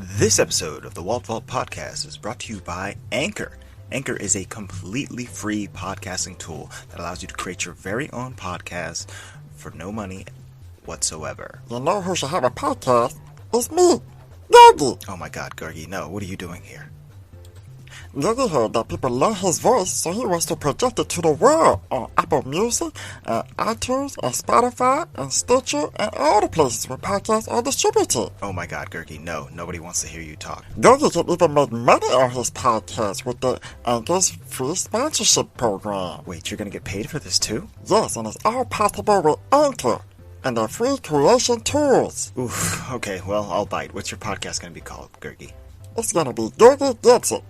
This episode of the Walt Vault podcast is brought to you by Anchor. Anchor is a completely free podcasting tool that allows you to create your very own podcast for no money whatsoever. You know who should have a podcast? It's me, Yogi. Oh my god, Gergie, no, what are you doing here? Yogi heard that people love his voice, so he wants to project it to the world on Apple Music, and iTunes, and Spotify, and Stitcher, and all the places where podcasts are distributed. Oh my god, Gergie, no, nobody wants to hear you talk. Yogi can even make money on his podcast with the Anchor's free sponsorship program. Wait, you're gonna get paid for this too? Yes, and it's all possible with Anchor and their free creation tools. Oof, okay, well, I'll bite. What's your podcast gonna be called, Gergie? It's gonna be Yogi Gets It.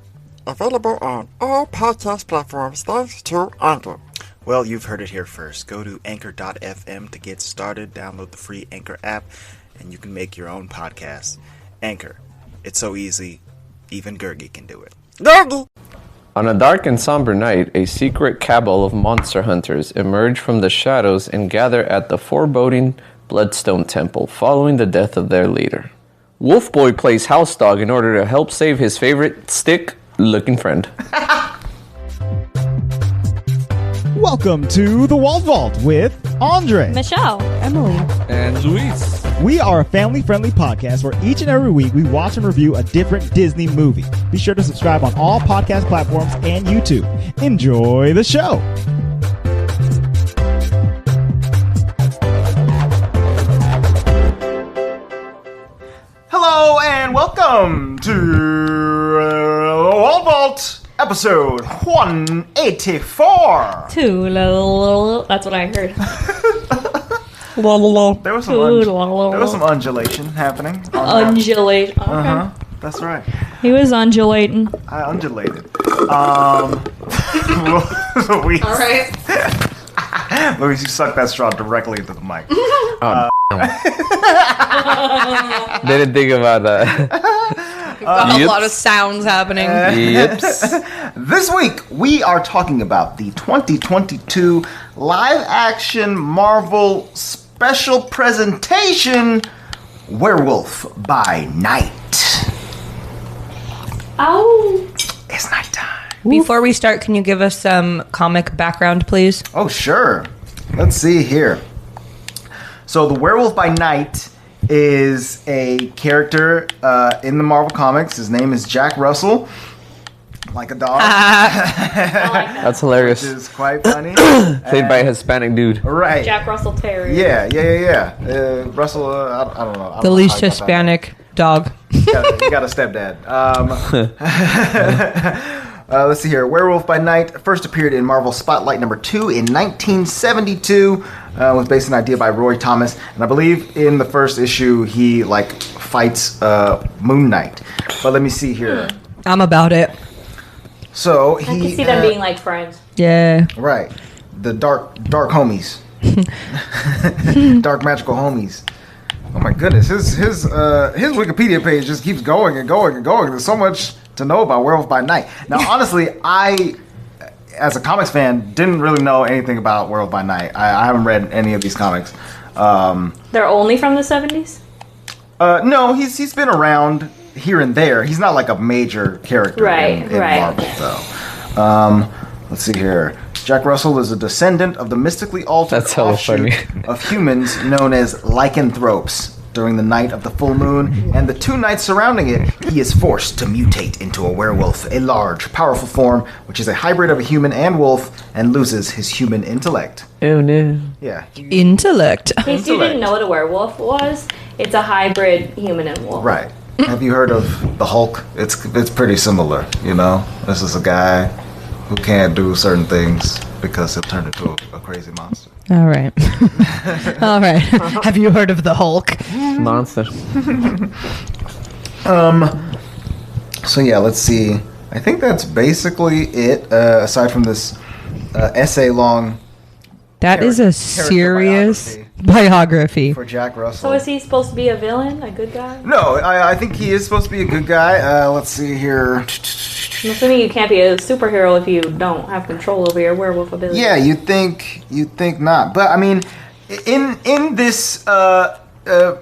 Available on all podcast platforms thanks to Anchor. Well, you've heard it here first. Go to Anchor.fm to get started. Download the free Anchor app, and you can make your own podcast. Anchor. It's so easy, even Gergie can do it. Yogi! On a dark and somber night, a secret cabal of monster hunters emerge from the shadows and gather at the foreboding Bloodstone Temple following the death of their leader. Wolf Boy plays house dog in order to help save his favorite stick-looking friend. Welcome to the Walt Vault with Andre, Michelle, Emily, And Luis. We are a family-friendly podcast where each and every week we watch and review a different Disney movie. Be sure to subscribe on all podcast platforms and YouTube. Enjoy the show. Hello and welcome to Walt Vault episode 184. That's what I heard. There was some undulation happening. Undulate. Okay. That's right. He was undulating. I undulated. Luis. All right. Luis, you sucked that straw directly into the mic. Didn't think about that. A lot of sounds happening. Yips. This week, we are talking about the 2022 live-action Marvel special presentation, Werewolf by Night. Oh. It's nighttime. Before we start, can you give us some comic background, please? Oh, sure. Let's see here. So, the Werewolf by Night is a character in the Marvel Comics. His name is Jack Russell. Like a dog. That's hilarious. Which is quite funny. Played by a Hispanic dude. Right. Jack Russell Terrier. Yeah. Russell, I don't know. I The don't least know Hispanic dog. You got a stepdad. Let's see here. Werewolf by Night first appeared in Marvel Spotlight number 2 in 1972. Was based on an idea by Roy Thomas, and I believe in the first issue he fights Moon Knight. But let me see here. I'm about it. So I can see them being like friends. Yeah. right, the dark homies, dark magical homies. Oh my goodness, his Wikipedia page just keeps going and going and going. There's so much to know about Werewolf by Night. Now, honestly, I, as a comics fan, didn't really know anything about Werewolf by Night. I haven't read any of these comics. They're only from the 70s? No, he's been around here and there. He's not like a major character in Marvel, though. Let's see here. Jack Russell is a descendant of the mystically altered That's hella offshoot funny. of humans known as lycanthropes. During the night of the full moon and the 2 nights surrounding it, he is forced to mutate into a werewolf, a large, powerful form, which is a hybrid of a human and wolf, and loses his human intellect. Oh no. Yeah. Intellect. In case you didn't know what a werewolf was, it's a hybrid human and wolf. Right. Have you heard of the Hulk? It's pretty similar, you know? This is a guy who can't do certain things because he'll turn into a crazy monster. All right. All right. Have you heard of the Hulk? Monster. So yeah, let's see. I think that's basically it, aside from this essay-long That is a serious biography. for Jack Russell. So is he supposed to be a villain? A good guy? No, I think he is supposed to be a good guy. Let's see here. I'm assuming you can't be a superhero if you don't have control over your werewolf ability. Yeah, you'd think not. But I mean, in this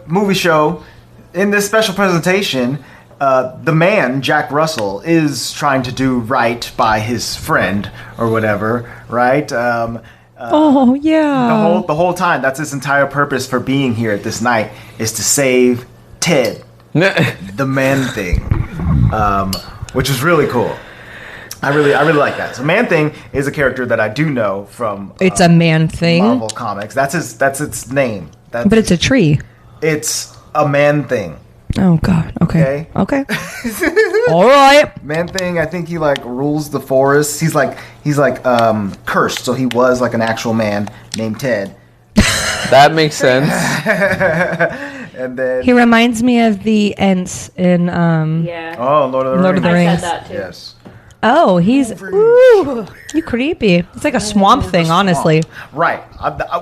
movie show, in this special presentation, the man, Jack Russell, is trying to do right by his friend or whatever, right? Oh yeah. The whole time, that's his entire purpose for being here at this night is to save Ted, the Man-Thing, which is really cool. I really like that. So Man-Thing is a character that I do know from. It's a Man-Thing. Marvel Comics. That's its name. But it's a tree. It's a Man-Thing. Oh God. Okay. All right. Man-Thing. I think he like rules the forest. He's like cursed. So he was like an actual man named Ted. That makes sense. And then He reminds me of the Ents in Yeah. oh, Lord of the Rings. Lord of the I Rings. said that too. Yes. Oh, he's ooh, you creepy. It's like a swamp thing, honestly. Right.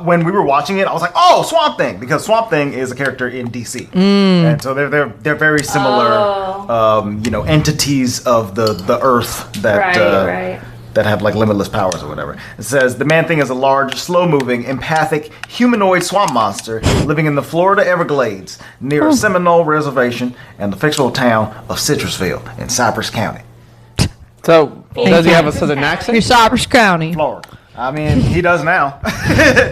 When we were watching it, I was like, "Oh, Swamp Thing," because Swamp Thing is a character in DC, and so they're very similar, entities of the Earth that Right. that have like limitless powers or whatever. It says the Man-Thing is a large, slow-moving, empathic, humanoid swamp monster living in the Florida Everglades near a Seminole Reservation and the fictional town of Citrusville in Cypress County, So, does he have a southern You're accent? Cypress County. Florida. I mean, he does now.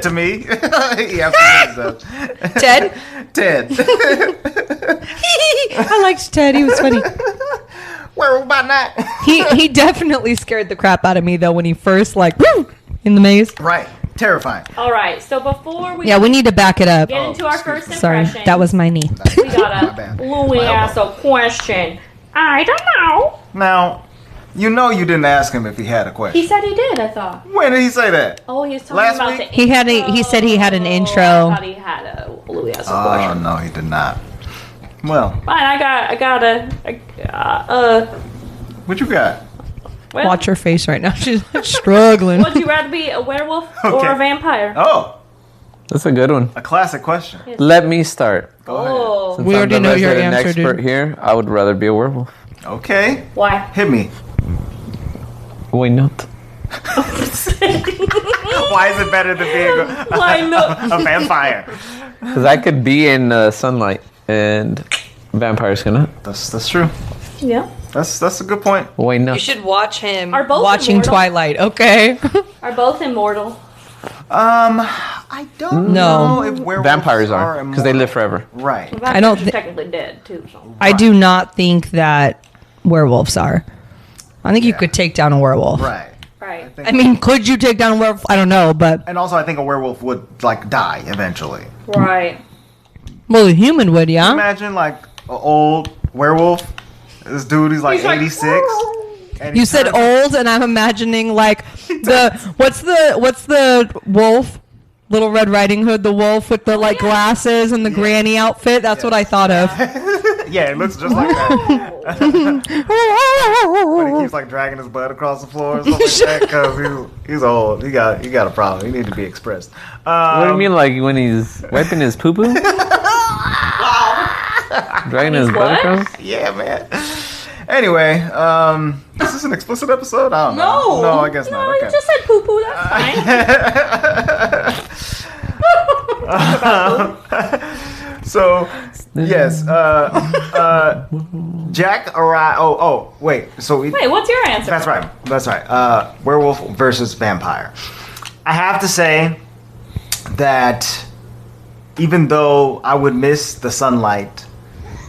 To me, he absolutely does. Ted? Ted. I liked Ted. He was funny. Werewolf by Night. He definitely scared the crap out of me though when he first woo, in the maze. Right. Terrifying. All right. So before we Yeah, we need to back it up. get into our first Sorry, impression, that was my knee. we My got bad. a Louis ask a question. I don't know. Now, you didn't ask him if he had a question. He said he did. I thought. When did he say that? Oh, he was talking Last about week? the He had a- intro. he said he had an intro. I thought he had a Louis ask a Oh, question. no, he did not. Well, Fine. I got a. what you got? Well, Watch her face right now. She's struggling. would you rather be a werewolf or Okay. a vampire? Oh, That's a good one. a classic question. Let me start. Go ahead. Oh, Since We I'm already the know your resident answer, dude. expert here, I would rather be a werewolf. Okay. why? Hit me. Why not? Why is it better than being Why not? a vampire? Because I could be in sunlight, and vampires cannot. That's true. Yeah. That's a good point. Why not? You should watch him Are both watching immortal? Twilight, okay? Are both immortal? I don't No. know if werewolves Vampires are, because they live forever. Right. Vampires don't are thi- technically dead too. So. I do not think that werewolves are. I think you could take down a werewolf. Right. Right. I mean, could you take down a werewolf? I don't know, but And also, I think a werewolf would like die eventually. Right. well, a human would, yeah. Imagine like an old werewolf. This dude, he's like He's like, 86. And he You said turns- old, and I'm imagining like what's the wolf? Little Red Riding Hood, the wolf with the like glasses and the granny outfit. That's what I thought of. Yeah, it looks just like that. But he keeps like dragging his butt across the floor and stuff like that because he's old. He got a problem. He need to be expressed. What do you mean, like when he's wiping his poo poo? Dragging his butt what? across? Yeah, man. Anyway, is this an explicit episode? I don't know. No, I guess not. No, Okay. you just said poo poo. That's fine. So, yes, Jack arrived. Oh, wait. So we. Wait, what's your answer? That's right. That's right. Werewolf versus vampire. I have to say that even though I would miss the sunlight,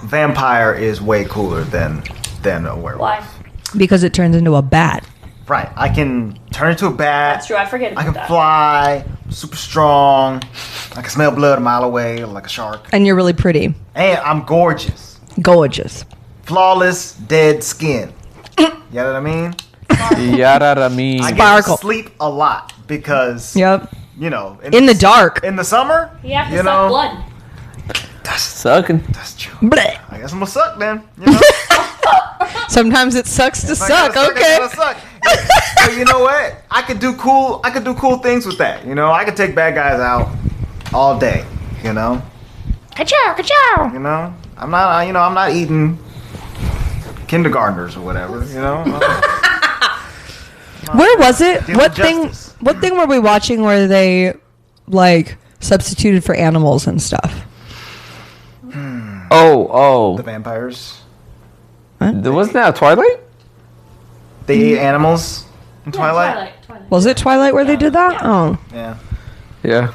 vampire is way cooler than a werewolf. Why? Because it turns into a bat. Right. I can turn into a bat. That's true. I forget about I can that. fly. Super strong. I can smell blood a mile away like a shark. And you're really pretty. And I'm gorgeous. Gorgeous. Flawless, dead skin. You know what I mean? Yararami. I get Sparkle. to sleep a lot because, Yep. you know. In the dark. In the summer, You have to you suck know, blood. Sucking. That's true. Blech. I guess I'm gonna suck then. You know? Sometimes it sucks to If I suck. gotta Okay. I gotta suck. But you know what? I could do cool things with that. You know, I could take bad guys out all day. You know. Ka-chow, ka-chow. You know. I'm not eating kindergartners or whatever. You know. Where was it? Deal What with thing? justice. What thing were we watching where they like substituted for animals and stuff? Oh. The vampires. Wasn't that Twilight? They ate animals in Twilight? Twilight. Was it Twilight where they did that? Oh. Yeah. Yeah.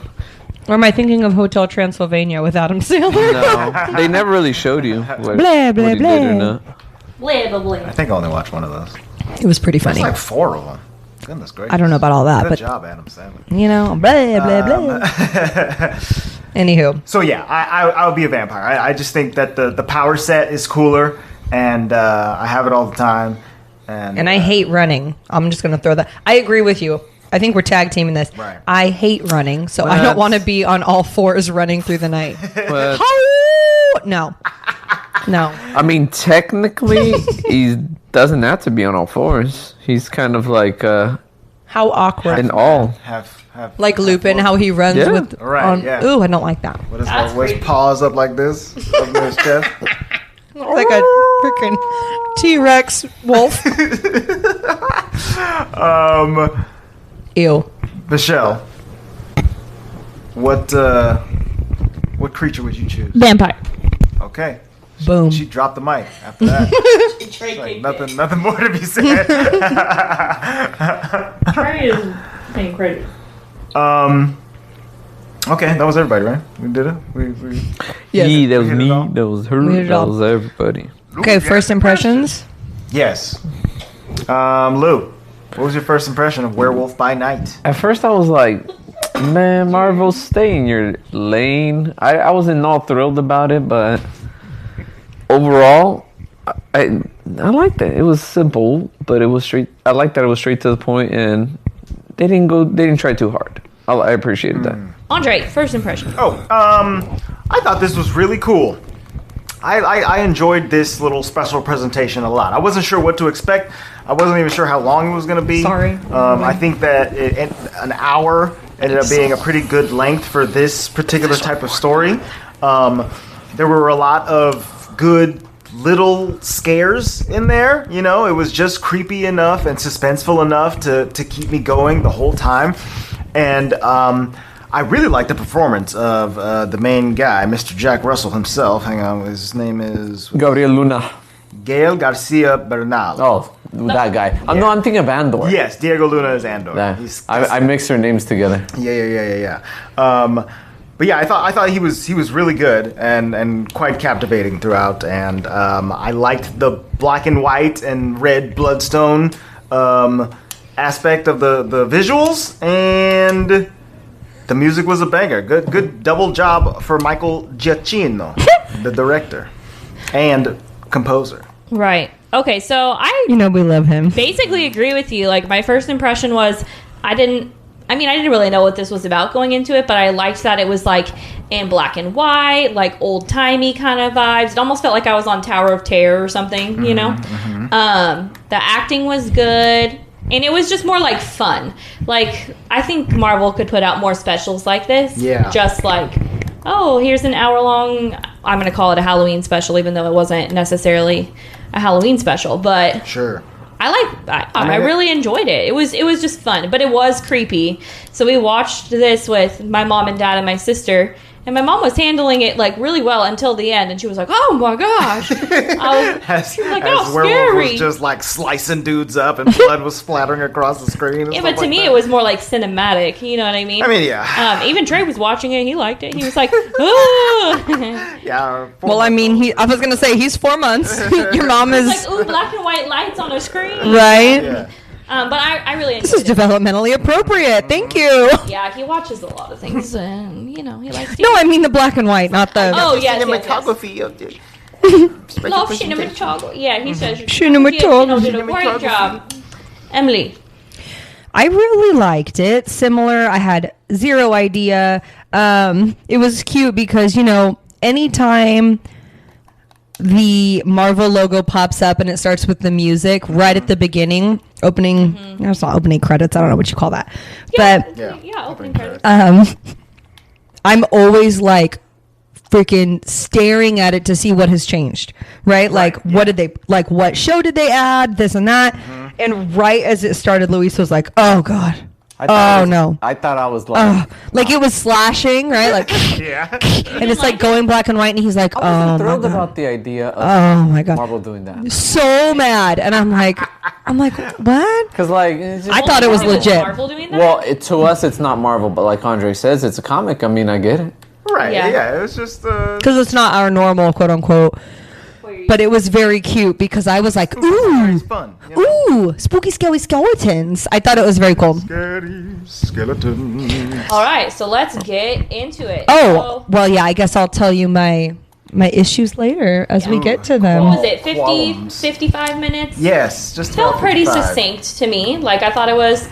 Or am I thinking of Hotel Transylvania with Adam Sandler? No, they never really showed you what, Blah, blah, what he did blah. or not. Blah, blah, blah. I think I only watched one of those. It was pretty funny. There's like 4 of them. Goodness gracious. I don't know about all that, Good but job, Adam Sandler. you know, blah blah blah. Anywho, So yeah, I would be a vampire. I just think that the power set is cooler, and I have it all the time. and I hate running. I'm just gonna throw that. I agree with you. I think we're tag teaming this. Right. I hate running, so Well, I don't that's- want to be on all fours running through the night. But No, no. I mean, technically, he doesn't have to be on all fours. He's kind of like How awkward. an all. have Like Lupin, how he runs Yeah. with. Right, yeah. Ooh, I don't like that. what is That's that? Where's creepy. paws up like this? Up in his chest? Like a freaking T-Rex wolf. Ew. Michelle, what creature would you choose? Vampire. Okay. Boom. She dropped the mic after that. Like, nothing more to be said. Trey is being crazy. Okay, that was everybody, right? We did it. We Yes. He, that was We hit it me, all. that was her, We hit it that all. was everybody. Okay, first impressions. Yes. Lou, what was your first impression of Werewolf by Night? At first, I was like, man, Marvel, stay in your lane. I wasn't all thrilled about it, but overall, I liked it. It was simple, but it was straight. I liked that it was straight to the point, and they didn't try too hard. I appreciated that. Andre, first impression. I thought this was really cool. I enjoyed this little special presentation a lot. I wasn't sure what to expect. I wasn't even sure how long it was going to be. Sorry. I think that an hour ended up being a pretty good length for this particular type of story. There were a lot of good little scares in there. You know, it was just creepy enough and suspenseful enough to keep me going the whole time. And I really liked the performance of the main guy, Mr. Jack Russell himself. Hang on, his name is Gabriel Luna. Gael Garcia Bernal. Oh, that guy. No, I'm thinking of Andor. Yes, Diego Luna is Andor. Yeah. He's- I mixed their names together. Yeah. But yeah, I thought he was really good and quite captivating throughout, and I liked the black and white and red bloodstone aspect of the visuals, and the music was a banger. Good double job for Michael Giacchino, the director and composer. Right. Okay, so I You know we love him. basically agree with you. Like, my first impression was I didn't really know what this was about going into it, but I liked that it was like in black and white, like old timey kind of vibes. It almost felt like I was on Tower of Terror or something, you know? The acting was good, and it was just more like fun. Like, I think Marvel could put out more specials like this. Yeah. Just like, oh, here's an hour long, I'm going to call it a Halloween special, even though it wasn't necessarily a Halloween special, but Sure. I really enjoyed it. It was just fun, but it was creepy. So we watched this with my mom and dad and my sister, and my mom was handling it like really well until the end, and she was like, "Oh my gosh!" She was like, "Oh, Werewolf scary." was just like slicing dudes up and blood was splattering across the screen. And Yeah, stuff but to like me, that. it was more like cinematic. You know what I mean? I mean, yeah. Even Trey was watching it. He liked it. He was like, "Ooh." Yeah. Well, I mean, I was gonna say he's 4 months. Your mom is like, ooh, black and white lights on a screen. right. Yeah. But I really enjoyed This is it. developmentally appropriate. Thank you. Yeah, he watches a lot of things, and he likes. No, I mean the black and white, not the Oh yes, Cinematography of this. Love cinematography. Yeah, he says Cinematography. did a great job. Emily. I really liked it. Similar, I had zero idea. It was cute because, anytime the Marvel logo pops up and it starts with the music right at the beginning, opening, it's not opening credits, I don't know what you call that. But Yeah, opening credits. I'm always like freaking staring at it to see what has changed, right? Like, what did they, like, what show did they add, this and that? And right as it started, Luis was like, oh God, No. I thought I was like, it was slashing, right? Like, Yeah. and it's like going black and white, and he's like, I oh wasn't my thrilled god, about the idea of oh my god, Marvel doing that. so mad, and I'm like, what? Because like, it's just, I thought it was legit. Marvel doing that? well, to us it's not Marvel, but like Andre says, it's a comic. I mean, I get it. Right. Yeah. Yeah. It was just. Because it's not our normal quote unquote. But it was very cute because I was like, ooh, It's fun. You know? ooh, spooky, scary skeletons. I thought it was very cool. Scary skeleton. All right, so let's get into it. Oh, well, yeah, I guess I'll tell you my issues later as we get to So, them. what was it, 50, Qualms. 55 minutes? Yes. Just Felt about pretty 55. succinct to me. Like, I thought it was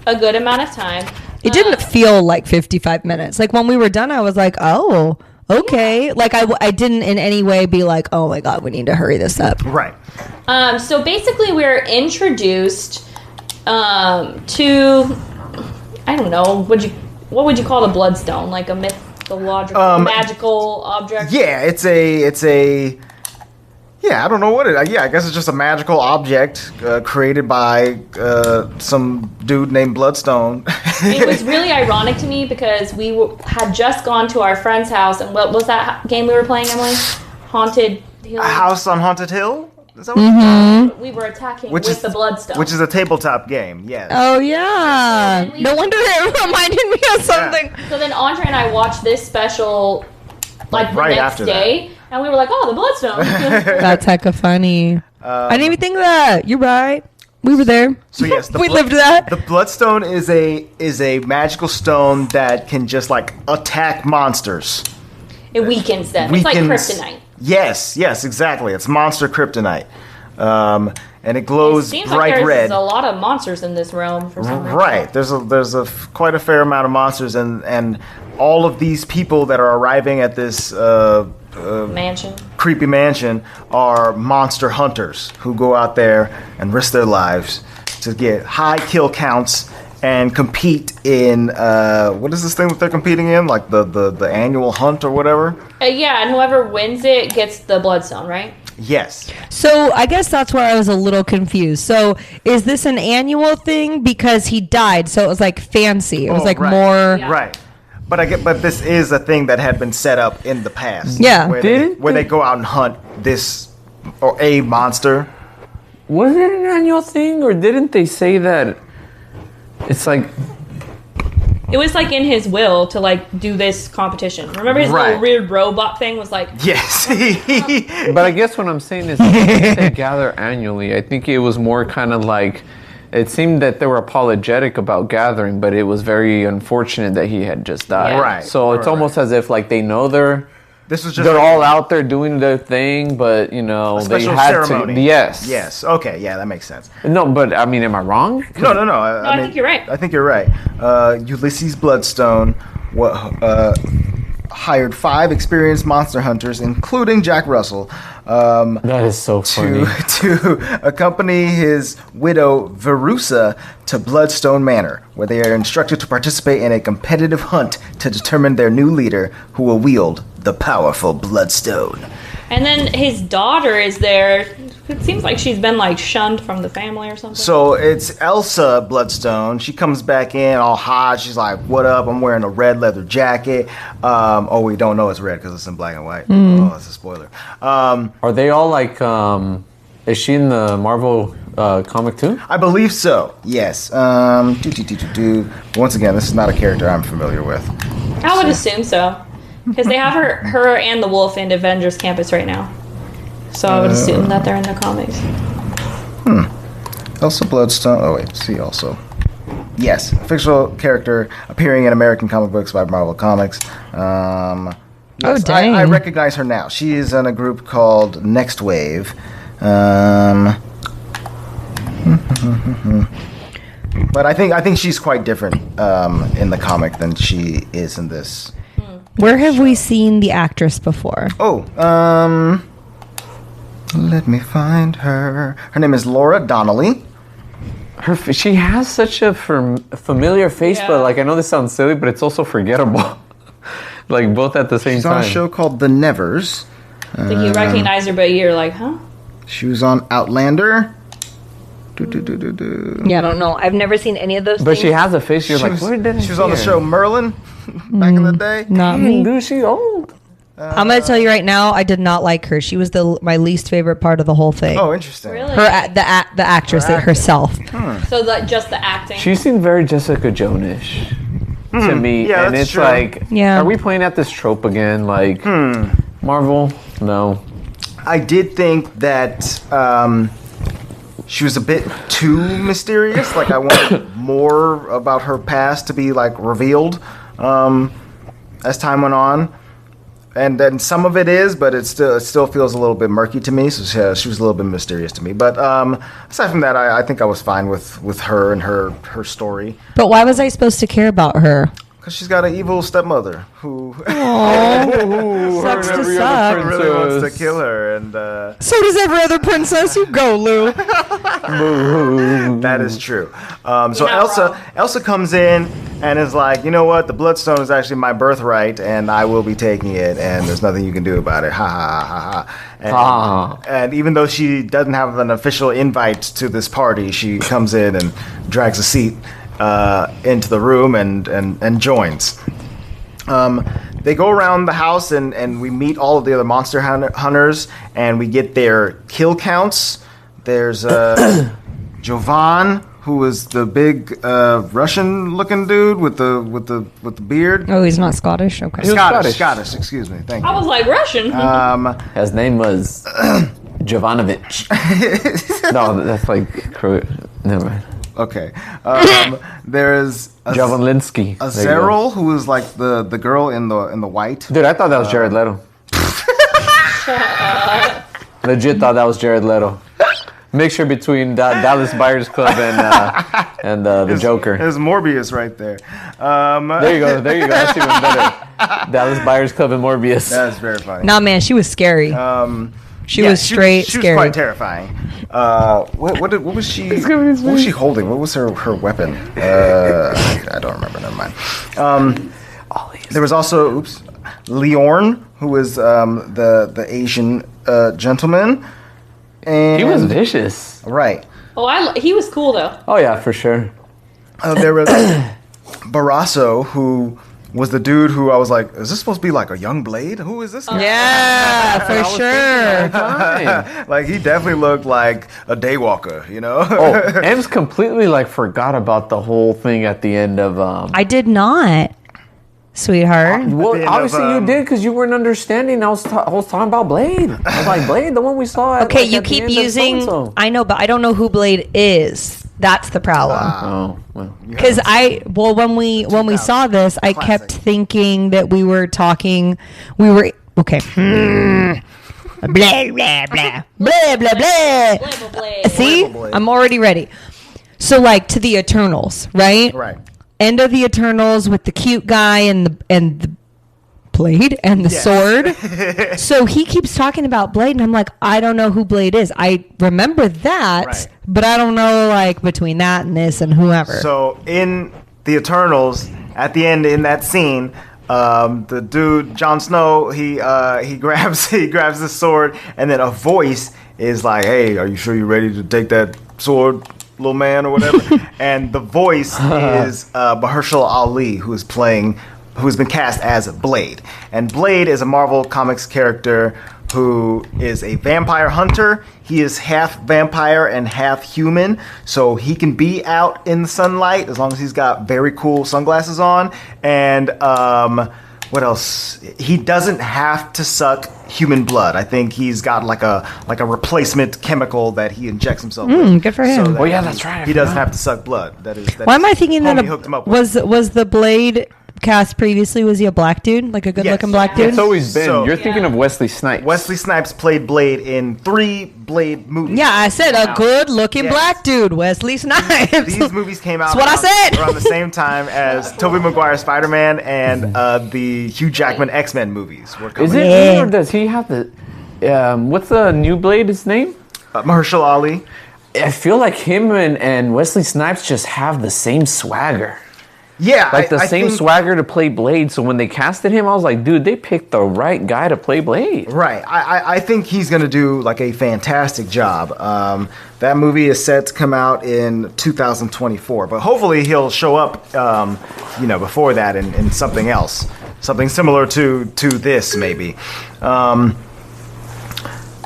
a good amount of time. It didn't feel like 55 minutes. Like when we were done, I was like, oh, okay. Like I didn't in any way be like, oh my God, we need to hurry this up. Right. So basically, we're introduced to, I don't know, what would you call the bloodstone? Like a mythological, magical object? Yeah. It's a. Yeah, I don't know what it. Yeah, I guess it's just a magical object created by some dude named Bloodstone. It was really ironic to me because we had just gone to our friend's house, and what was that game we were playing, Emily? Haunted Hill. A House on Haunted Hill. Is that what We were attacking Which with is- the bloodstone. Which is a tabletop game. Yes. Oh yeah. No wonder it reminded me of something. So then Andre and I watched this special, like the Right next after day, and we were like, "Oh, the bloodstone." That's hecka funny. I didn't even think of that. You're right. We were there. So yes, We lived that. The Bloodstone is a magical stone that can just like attack monsters. It weakens them. It's like kryptonite. Yes, exactly. It's monster kryptonite, and it glows It seems like bright there's red. a lot of monsters in this realm for some reason. Right. There's quite a fair amount of monsters, and all of these people that are arriving at this Mansion. creepy mansion are monster hunters who go out there and risk their lives to get high kill counts and compete in what is this thing that they're competing in, like the annual hunt or whatever. Yeah, and whoever wins it gets the bloodstone, right? Yes. So I guess that's where I was a little confused. So is this an annual thing because he died? So it was like fancy. It was like right. more. Yeah. Right. But this is a thing that had been set up in the past. Yeah. Where they go out and hunt this or a monster. Was it an annual thing, or didn't they say that it's like It was like in his will to like do this competition. Remember his little Right. weird robot thing was like, Yes. But I guess what I'm saying is they gather annually. I think it was more kind of like, it seemed that they were apologetic about gathering, but it was very unfortunate that he had just died. Yeah. Right. So it's almost as if like they know they're This was all out there doing their thing, but you know a they special had ceremony. to. Yes. Yes. Okay. Yeah, that makes sense. No, but I mean, am I wrong? No. I think you're right. I think you're right. Ulysses Bloodstone hired 5 experienced monster hunters, including Jack Russell, That is so funny. to accompany his widow Verusa to Bloodstone Manor, where they are instructed to participate in a competitive hunt to determine their new leader, who will wield the powerful Bloodstone. and then his daughter is there. It seems like she's been like shunned from the family or something. So it's Elsa Bloodstone. She comes back in all hot. She's like, "What up? I'm wearing a red leather jacket." We don't know it's red because it's in black and white. Oh, that's a spoiler. Are they all like? Is she in the Marvel comic too? I believe so. Yes. Once again, this is not a character I'm familiar with. I would assume so, because they have her and the wolf in Avengers Campus right now. So I would assume that they're in the comics. Elsa Bloodstone. Oh wait, see also. Yes, a fictional character appearing in American comic books by Marvel Comics. Yes, dang. I recognize her now. She is in a group called Next Wave. But I think she's quite different in the comic than she is in this. Where have we seen the actress before? Oh, let me find her. Her name is Laura Donnelly. She has such a familiar face, Yeah. but like I know this sounds silly, but it's also forgettable. Like both at the same She's time. on a show called The Nevers. I think you recognize her, but you're like, huh? She was on Outlander. Yeah, I don't know. I've never seen any of those But things. she has a face. You're like, where did I She was see on the her? show Merlin back in the day. Not me. Dude, she old. I'm going to tell you right now, I did not like her. She was my least favorite part of the whole thing. Oh, interesting. Really? The actress herself. So just the acting. She seemed very Jessica Jones-ish to me. Yeah, and that's it's true. like, Yeah. are we playing at this trope again? Like, Marvel? No. I did think that she was a bit too mysterious. Like, I wanted more about her past to be, like, revealed as time went on. And then some of it is, but it still feels a little bit murky to me. So she was a little bit mysterious to me. But aside from that, I think I was fine with her and her story. But why was I supposed to care about her? Because she's got an evil stepmother who Sucks to every suck. other really wants to princess. kill her. And So does every other princess. You go, Lou. that is true. So not wrong. Elsa comes in and is like, you know what? The Bloodstone is actually my birthright, and I will be taking it, and there's nothing you can do about it. Ha ha ha ha. And, and even though she doesn't have an official invite to this party, she comes in and drags a seat into the room and joins. They go around the house and we meet all of the other monster hunters, and we get their kill counts. There's Jovan, who is the big Russian-looking dude with the beard. Oh, he's not Scottish? Okay. He was Scottish. Excuse me. Thank I you. was like Russian. His name was Jovanovich. No, that's like never mind. Okay. There's Javelinsky. Azeril, who is like the girl in the white. Dude, I thought that was Jared Leto. Legit thought that was Jared Leto. Mixture between Dallas Buyers Club and the Joker. There's Morbius right there. There you go. That's even better. Dallas Buyers Club and Morbius. That's very funny. Nah, man, she was scary. She was straight She was scary. quite terrifying. What was she? What was she holding? What was her weapon? I don't remember. Never mind. There was also Leorn, who was the Asian gentleman. And He was vicious. right. He was cool though. Oh yeah, for sure. There was Barrasso, who was the dude who I was like, is this supposed to be like a young Blade? Who is this guy? Yeah, for sure. Like, he definitely looked like a daywalker, you know? Oh, M's completely like forgot about the whole thing at the end of. I did not, sweetheart. Well, the end obviously of, you did because you weren't understanding. I was talking about Blade. I was like, Blade, the one we saw. At, Okay, like, you at the keep end of using. so-and-so. I know, but I don't know who Blade is. That's the problem. Oh well. Because when we saw this, I kept thinking that we were talking. We were okay. Blah blah blah blah blah blah blah. Blade, blade. See, Blade. I'm already ready. So like to the Eternals, right? Right. End of the Eternals with the cute guy and the blade and the sword. So he keeps talking about Blade, and I'm like, I don't know who Blade is. I remember that, Right. but I don't know like between that and this and whoever. So in the Eternals, at the end in that scene, the dude Jon Snow, he grabs the sword, and then a voice is like, "Hey, are you sure you're ready to take that sword, little man, or whatever?" And the voice is Mahershala Ali, who's been cast as Blade. And Blade is a Marvel Comics character who is a vampire hunter. He is half vampire and half human, so he can be out in the sunlight as long as he's got very cool sunglasses on. And what else? He doesn't have to suck human blood. I think he's got like a replacement chemical that he injects himself with. good for him. So that Oh, yeah, that's right, I He doesn't forgot. have to suck blood. That is. Why am I thinking that homie hooked him up with. was the Blade cast previously? Was he a black dude, like a good-looking Yes. black dude? It's always been. So- You're thinking of Wesley Snipes. Wesley Snipes played Blade in 3 Blade movies. Yeah, I said a good-looking Yes. black dude, Wesley Snipes. These movies came out That's what I said. around the same time as Tobey Maguire's Spider-Man and the Hugh Jackman X-Men movies were coming. Is it Yeah. me or does he have the? What's the new Blade's name? Mahershala Ali? I feel like him and Wesley Snipes just have the same swagger. Yeah, Like the I same think- swagger to play Blade. So when they casted him, I was like, dude, they picked the right guy to play Blade. Right. I think he's going to do like a fantastic job. That movie is set to come out in 2024, but hopefully he'll show up, before that in something else, something similar to this maybe.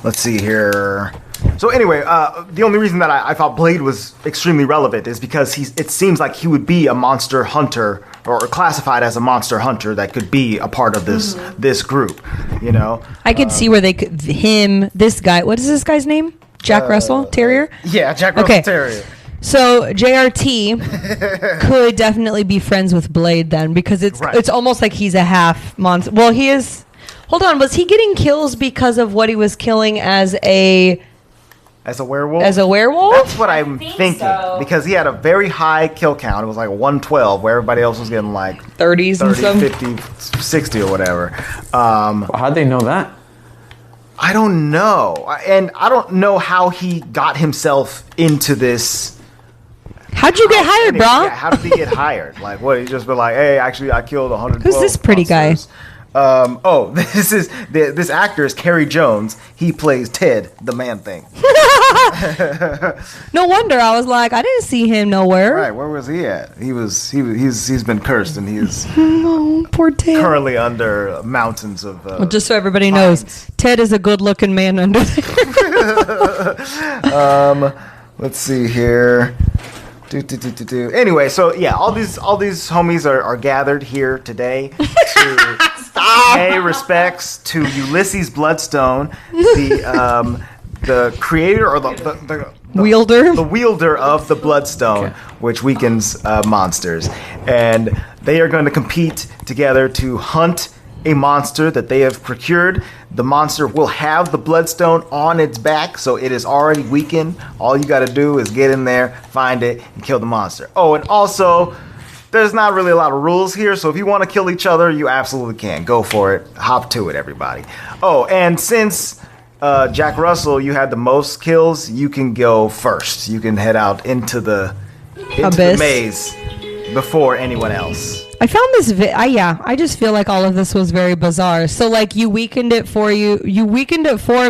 Let's see here. So anyway, the only reason that I thought Blade was extremely relevant is because it seems like he would be a monster hunter or classified as a monster hunter that could be a part of this group, I could see where they could this guy. What is this guy's name? Jack Russell Terrier. Yeah, Jack Russell Terrier. So JRT could definitely be friends with Blade then, because it's almost like he's a half monster. Well, he is. Hold on, was he getting kills because of what he was killing as a werewolf? As a werewolf? That's what I'm thinking. So. Because he had a very high kill count. It was like 112, where everybody else was getting like 30s 30, and 50, 60 or whatever. How'd they know that? I don't know. And I don't know how he got himself into this. How'd you get hired, bro? Yeah, how did he get hired? Like, what? He just been like, hey, actually, I killed 112 Who's this pretty monsters. This actor is Kerry Jones. He plays Ted, the Man-Thing. No wonder. I was like, I didn't see him nowhere. Right, where was he at? He's been cursed, and he's Oh, poor Ted. currently under mountains of. Well, just so everybody knows, Ted is a good-looking man under there. Let's see here. Anyway, so yeah, all these homies are gathered here today to pay respects to Ulysses Bloodstone, the creator or the wielder of the Bloodstone, which weakens monsters, and they are going to compete together to hunt a monster that they have procured. The monster will have the Bloodstone on its back, so it is already weakened. All you got to do is get in there, find it, and kill the monster. Oh, and also, there's not really a lot of rules here, so if you want to kill each other, you absolutely can. Go for it. Hop to it, everybody. Oh, and since Jack Russell, you had the most kills, you can go first. You can head out into the maze before anyone else. I found this. I just feel like all of this was very bizarre. So, like, you weakened it for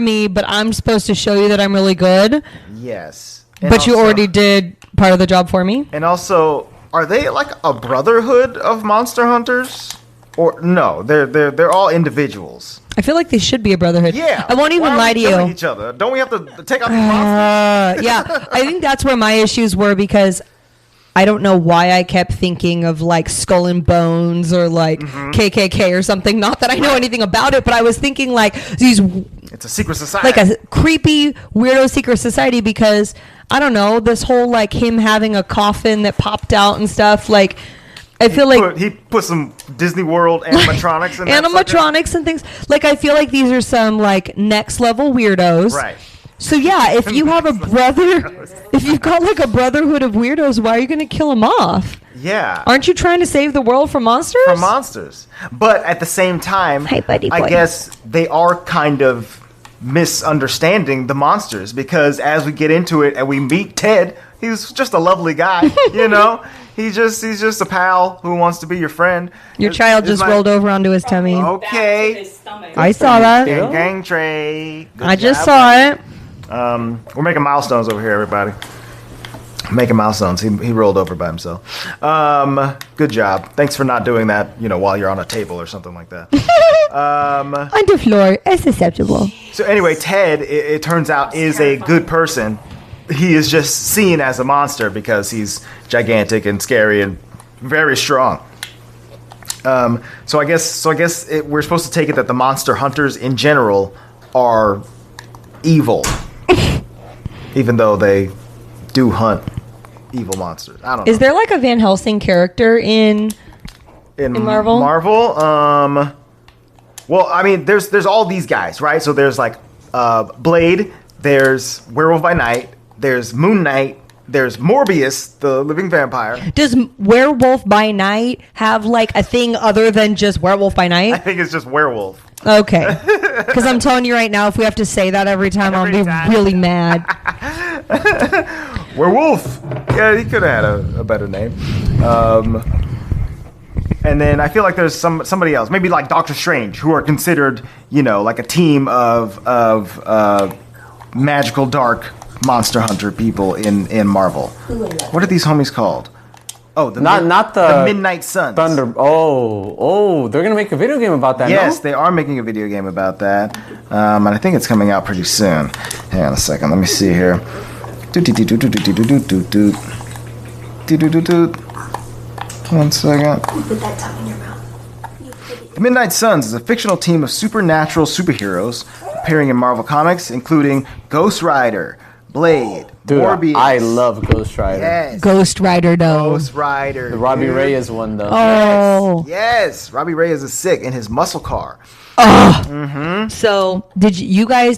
me, but I'm supposed to show you that I'm really good. Yes, but you already did part of the job for me. And also, are they like a brotherhood of monster hunters, or no? They're all individuals. I feel like they should be a brotherhood. Yeah, I won't even lie to you. Each other. Don't we have to take out these monsters? Yeah, I think that's where my issues were, because I don't know why I kept thinking of like Skull and Bones or like KKK or something. Not that I know anything about it, but I was thinking like these. It's a secret society. Like a creepy, weirdo secret society, because I don't know, this whole like him having a coffin that popped out and stuff. Like, I feel like he put some Disney World animatronics in animatronics and things. Like, I feel like these are some like next level weirdos. Right. So yeah, if you have a brother, if you've got like a brotherhood of weirdos, why are you going to kill them off? Yeah. Aren't you trying to save the world from monsters? From monsters. But at the same time, Hey, buddy boy. I guess they are kind of misunderstanding the monsters, because as we get into it and we meet Ted, he's just a lovely guy, He's just a pal who wants to be your friend. Your child just rolled over onto his tummy. Okay. I saw that. Gang Trey. I just saw it. We're making milestones over here, everybody. Making milestones. He rolled over by himself. Good job. Thanks for not doing that, while you're on a table or something like that. On the floor. It's acceptable. So anyway, Ted, it turns out, is a good person. He is just seen as a monster because he's gigantic and scary and very strong. So I guess we're supposed to take it that the monster hunters in general are evil, even though they do hunt evil monsters. I don't know. Is there like a Van Helsing character in Marvel? Well, I mean, there's all these guys, right? So there's like Blade, there's Werewolf by Night, there's Moon Knight, there's Morbius, the living vampire. Does Werewolf by Night have like a thing other than just Werewolf by I Night? think it's just werewolf. Okay. Because I'm telling you right now, if we have to say that every time, I'll be really mad. Werewolf. Yeah, he could have had a better name. And then I feel like there's somebody else, maybe like Doctor Strange, who are considered, like a team of magical dark monster hunter people in Marvel. What are these homies called? Oh, the Midnight Suns. Thunder. Oh, they're gonna make a video game about that. Yes, no? they are making a video game about that, and I think it's coming out pretty soon. Hang on a second, let me see here. One second. Put that tongue in your mouth. The Midnight Suns is a fictional team of supernatural superheroes appearing in Marvel Comics, including Ghost Rider, Blade, Dude, Morbius. I love Ghost Rider. Yes. Ghost Rider, though. Ghost Rider. The Robbie Reyes one, though. Oh. Yes. Robbie Reyes is sick in his muscle car. So did you guys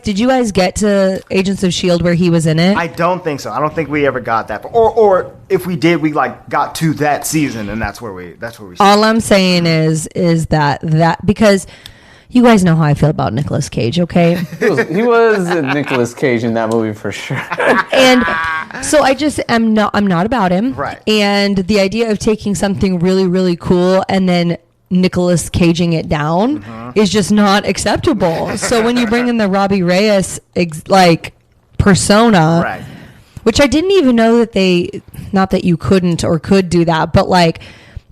get to Agents of S.H.I.E.L.D. where he was in it? I don't think so. I don't think we ever got that. Or if we did, we got to that season, and that's where we. All I'm saying is that because you guys know how I feel about Nicolas Cage, okay? He was Nicolas Cage in that movie for sure. And so I'm not about him. Right. And the idea of taking something really, really cool and then Nicolas Caging it down is just not acceptable. So when you bring in the Robbie Reyes persona, Right. which I didn't even know that not that you couldn't or could do that, but like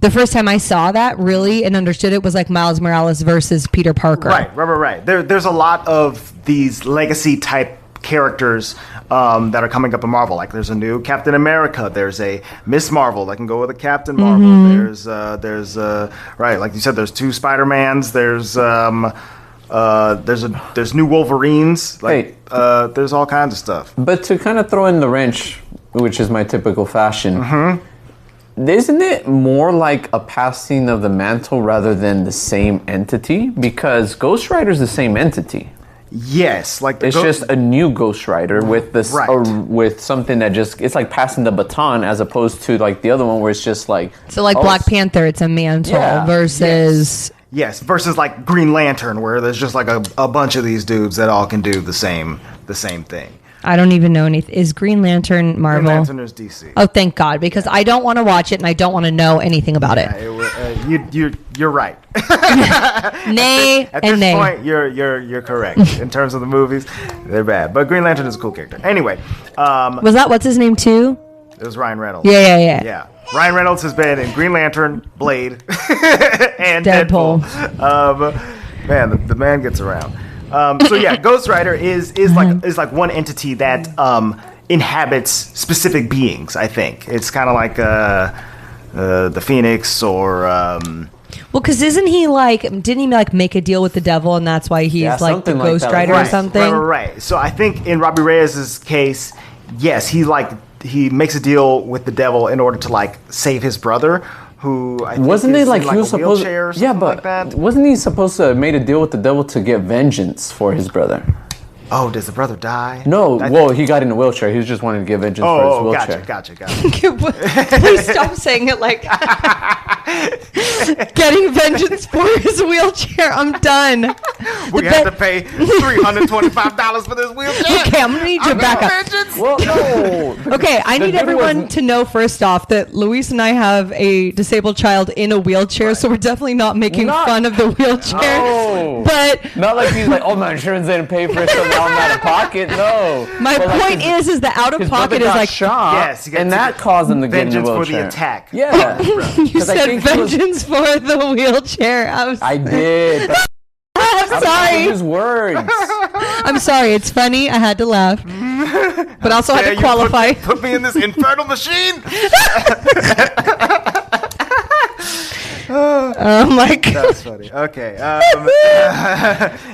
the first time I saw that really and understood it was like Miles Morales versus Peter Parker. Right. There's a lot of these legacy type characters that are coming up in Marvel. Like there's a new Captain America. There's a Miss Marvel that can go with a Captain Marvel. There's right, like you said, there's two Spider-Mans. There's new Wolverines. There's all kinds of stuff. But to kind of throw in the wrench, which is my typical fashion, isn't it more like a passing of the mantle rather than the same entity? Because Ghost Rider is the same entity. Yes, it's just a new Ghost Rider with this, Right. or with something that it's like passing the baton as opposed to like the other one where it's just like. So like Black Panther, it's a mantle versus. Yes, versus like Green Lantern, where there's just like a bunch of these dudes that all can do the same thing. I don't even know anything. Is Green Lantern Marvel? Green Lantern is DC. Oh, thank God, because I don't want to watch it and I don't want to know anything about it. You're right. Nay At and this nay. point, you're correct in terms of the movies. They're bad, but Green Lantern is a cool character. Anyway, Was that what's his name too? it was Ryan Reynolds. Yeah. Yeah. Ryan Reynolds has been in Green Lantern, Blade, and Deadpool. Man, the man gets around. So yeah, Ghost Rider is like one entity that inhabits specific beings. I think it's kind of like the Phoenix or. Well, because didn't he make a deal with the devil and that's why he's like the something like Ghost that. Rider or something? Right. So I think in Robbie Reyes' case, yes, he makes a deal with the devil in order to save his brother, who I think Wasn't is it like in, he was a supposed? wheelchair or Yeah, something but like that? wasn't he supposed to have made a deal with the devil to get vengeance for his brother? Oh, does the brother die? No, he got in a wheelchair. He was just wanting to get vengeance for his wheelchair. Gotcha. Please stop saying it like getting vengeance for his wheelchair. I'm done. We have to pay $325 for this wheelchair. Okay, I'm gonna need you to back up. Vengeance? Well, no. Okay, I need dude everyone was- to know first off that Luis and I have a disabled child in a wheelchair, so we're definitely not making fun of the wheelchair. No. But Not like he's like, oh, my insurance didn't pay for it, so now I'm out of pocket. No. my But, point is that out of his brother pocket is got like shot, Yes, you got and to that get caused him to get in a vengeance for wheelchair. the attack. Yeah. you 'Cause I said think he was- vengeance for the wheelchair. I did. But I'm I sorry. use words. I'm sorry. It's funny. I had to laugh, but also had Dare to you qualify. Put me in this infernal machine. Oh my God. That's funny. Okay.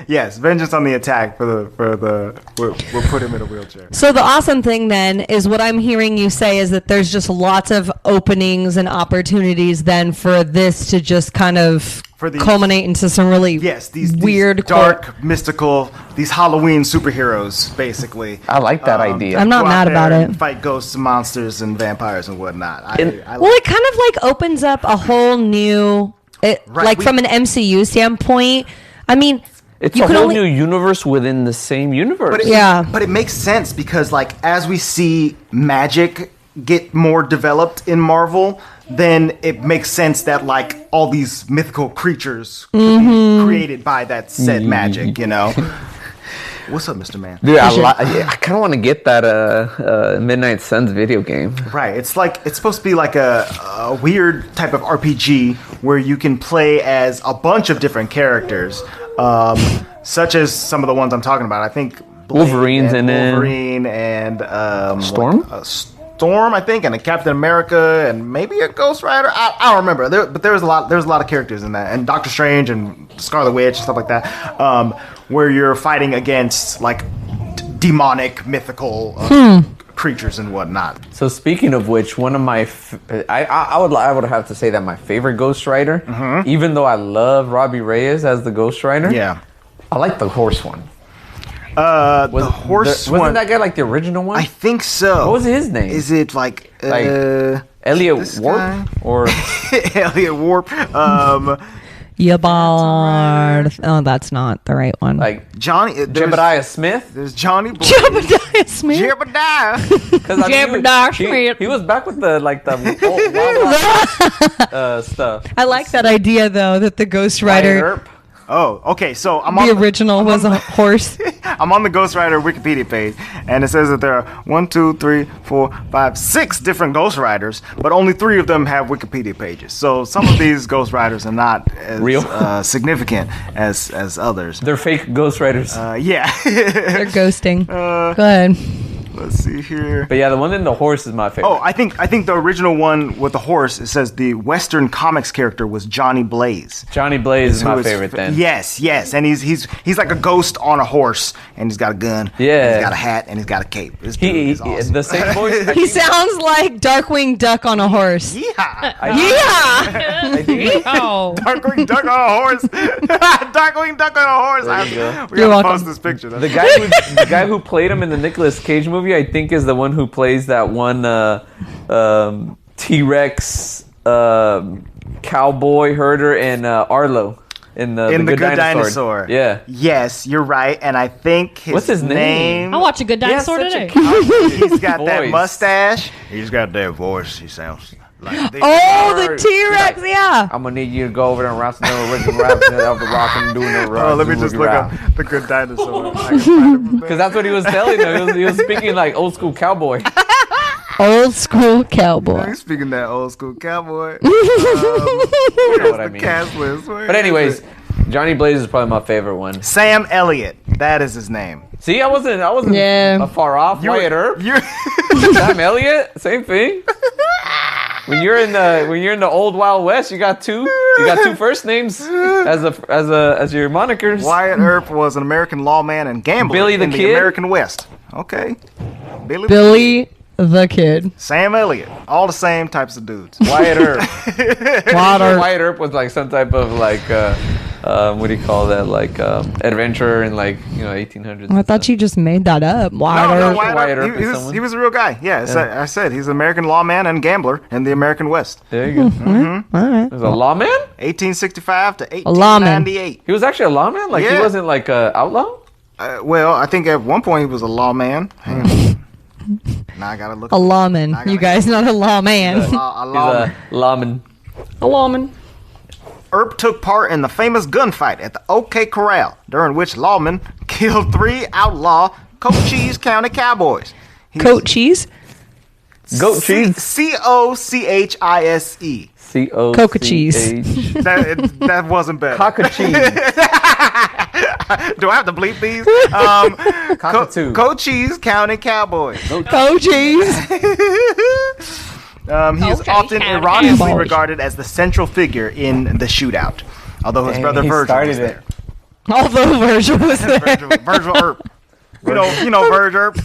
Yes, vengeance on the attack we'll put him in a wheelchair. So the awesome thing then is what I'm hearing you say is that there's just lots of openings and opportunities then for this to just kind of For these- culminate into some really These weird dark, mystical, these Halloween superheroes, basically. I like that idea. I'm not Go out mad there about and it. Fight ghosts, and monsters, and vampires and whatnot. I Well, it kind of like opens up a whole new, from an MCU standpoint. I mean, It's you a can whole only- new universe within the same universe. But it makes sense because, as we see magic get more developed in Marvel, then it makes sense that like all these mythical creatures could be created by that said magic, you know. What's up, Mr. Man? Dude, I kind of want to get that Midnight Suns video game. Right, it's supposed to be like a weird type of RPG where you can play as a bunch of different characters, such as some of the ones I'm talking about. I think Wolverine's in it. Wolverine and Storm? like, Storm, I think, and a Captain America, and maybe a Ghost Rider. I don't remember, but there's a lot of characters in that, and Doctor Strange and Scarlet Witch and stuff like that, where you're fighting against like demonic, mythical creatures and whatnot. So speaking of which, one of my, I would have to say that my favorite Ghost Rider, even though I love Robbie Reyes as the Ghost Rider, Yeah. I like the horse one. The horse one. Wasn't that guy like the original one? I think so. What was his name? Is it like Elliot this Warp guy? or Elliot Warp? Yabard. Oh, that's not the right one. like Johnny. Jebediah Smith? There's Johnny. Jebediah Smith. Jebediah. Because Jebediah Smith. he was back with the old Wild Wild stuff. I like that idea though, that the Ghost Rider, Earp. Oh, okay. So the original was a horse. I'm on the Ghost Rider Wikipedia page, and it says that there are 1, 2, 3, 4, 5, 6 different Ghost Riders, but only 3 of them have Wikipedia pages. So some of these Ghost Riders are not as Real? significant as others. They're fake Ghost Riders. Yeah. They're ghosting. Go ahead. Let's see here. But yeah, the one in the horse is my favorite. Oh, I think the original one with the horse, it says the Western comics character was Johnny Blaze. Johnny Blaze is Who my is- favorite then. Yes, and he's like a ghost on a horse, and he's got a gun. Yeah. and he's got a hat, and he's got a cape. This dude is awesome. The same voice. He sounds like Darkwing Duck on a horse. Yeah. Yeah. Oh. Darkwing Duck on a horse. Darkwing Duck on a horse. There you go. We You're gotta welcome. post this picture. The guy who played him in the Nicolas Cage movie, I think, is the one who plays that one T-Rex cowboy herder in Arlo in the Good Dinosaur. Yeah. Yes, you're right, and I think What's his name? I'll watch a good dinosaur such a today. He's got that Voice. mustache. He's got that voice. He sounds like Oh, the T-Rex, yeah. I'm gonna need you to go over there and wrestle the original rap of the rock and doing the rock. Oh, let me just look up the Good Dinosaur. I can find it from there. Because that's what he was telling them. He was speaking like old school cowboy. Old school cowboy. He's speaking that old school cowboy. You know what I The mean. cast list. Where But is anyways, it? Johnny Blaze is probably my favorite one. Sam Elliott. That is his name. See, I wasn't Yeah. far off. Wyatt Earp, You're Sam Elliott, same thing. When you're in the old Wild West, you got two first names as your monikers. Wyatt Earp was an American lawman and gambler Billy the in the Kid? American West. Okay. Billy the Kid. Sam Elliott. All the same types of dudes. Wyatt Earp. Water. Wyatt Earp was like some type of like what do you call that? Like adventurer in like 1800s. I thought you just made that up. No, Water. Wyatt Earp, Earp he is was someone? he was a real guy. Yeah, I said he's an American lawman and gambler in the American West. There you go. All right. He was a lawman? 1865 to lawman. 1898. He was actually a lawman? Like he Yeah. wasn't like a outlaw? Well, I think at one point he was a lawman. Hang on. Now I gotta look. A lawman. You guys, not a lawman. A He's lawman. a lawman. A lawman. Earp took part in the famous gunfight at the OK Corral, during which lawmen killed 3 outlaw Cochise County cowboys. Coat cheese. Goat cheese. Cochise. C-O. Coca cheese. That wasn't better. Cockatoo. Do I have to bleep these? Cockatoo. Cochise County Cowboys. Coat cheese. He is Okay, often County erroneously Cowboys. regarded as the central figure in the shootout, although his brother he Virgil started was it. there. Although Virgil was there. Virgil Earp. You know Virgil Earp.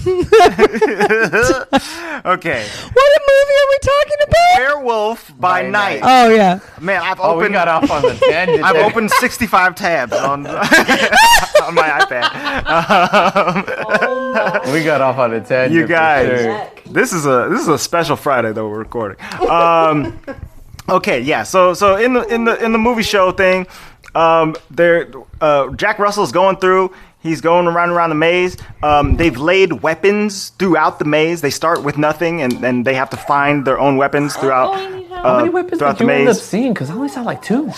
Okay. What movie are we talking about? Werewolf by By Night. Oh, yeah. Man, I've Oh, we opened got off on the tangent. I've there. opened 65 tabs on on my iPad. We got off on a tangent. You for guys, sure. this is a special Friday that we're recording. Okay, yeah. So in the movie show thing, Jack Russell's going through. He's going around the maze. They've laid weapons throughout the maze. They start with nothing, and they have to find their own weapons throughout. How many weapons throughout did the you end up maze. seeing? Because I only saw like 2.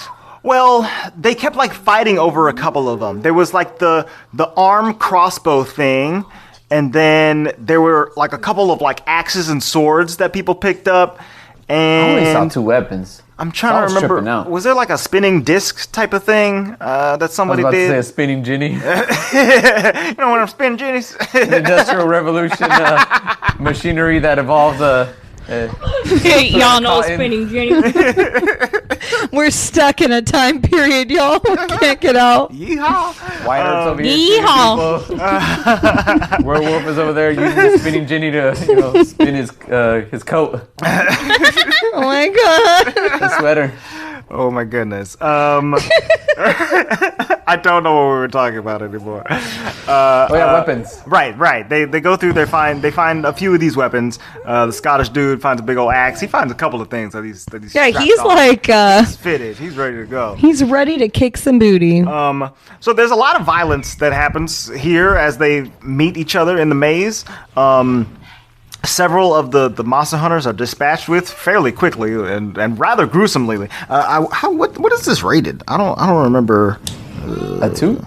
Well, they kept like fighting over a couple of them. There was like the arm crossbow thing, and then there were like a couple of like axes and swords that people picked up. And I only saw 2 weapons. I'm trying to remember. Was there like a spinning disc type of thing that somebody I was about did? to say a spinning genie. You know when I'm spinning genies? The Industrial Revolution machinery that evolved Y'all know cotton. spinning Jenny. We're stuck in a time period, y'all. We can't get out. Yeehaw! White Earth's over here. Yeehaw. shooting people. Werewolf is over there using the spinning genie to spin his coat, Oh my god. his sweater. Oh my goodness. I don't know what we were talking about anymore. Weapons. Right. They go through. They find a few of these weapons. The Scottish dude finds a big old axe. He finds a couple of things that he's Yeah, strapped he's on. like He's fitted. He's ready to go. he's ready to kick some booty. So there's a lot of violence that happens here as they meet each other in the maze. Several of the monster hunters are dispatched with fairly quickly and rather gruesomely. What is this rated? I don't remember. A 2?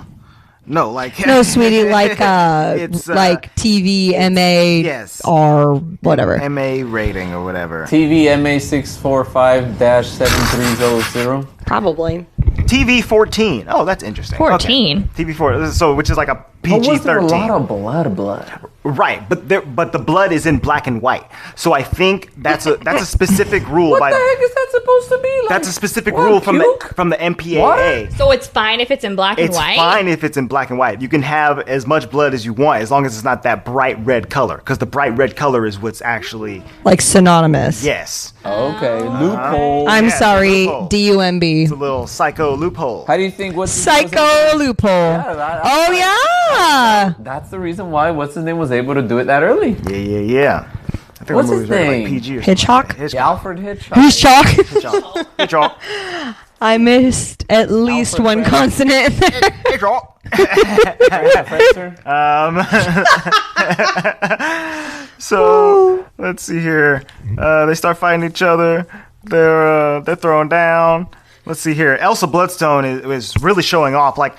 No, like No, sweetie, like It's, like TV, MA, yes. or whatever. MA rating or whatever. TV MA645-7300. Probably. TV 14. Oh, that's interesting. 14. Okay. TV 4. So which is like a PG Was there a 13. lot of blood? Right, but the blood is in black and white. So I think that's a specific rule. What the heck is that supposed to be? Like, That's a specific what, rule from puke? the MPAA. So it's fine if it's in black and It's white? fine if it's in black and white. You can have as much blood as you want as long as it's not that bright red color. Because the bright red color is what's actually Like synonymous. yes. Okay, loophole. I'm Yeah, sorry, loophole. DUMB. It's a little psycho loophole. How do you think what's Psycho loophole. Oh yeah. That's the reason why what's his name was able to do it that early. Yeah. I think What's the his movie's rated name? like PG or Hitchcock? something. Alfred Hitchcock. He's chalk. Hitchcock. I missed at least Alfred one Hitchcock. consonant there. Hitchcock. Professor. So let's see here. They start fighting each other. They're thrown down. Let's see here. Elsa Bloodstone is really showing off. Like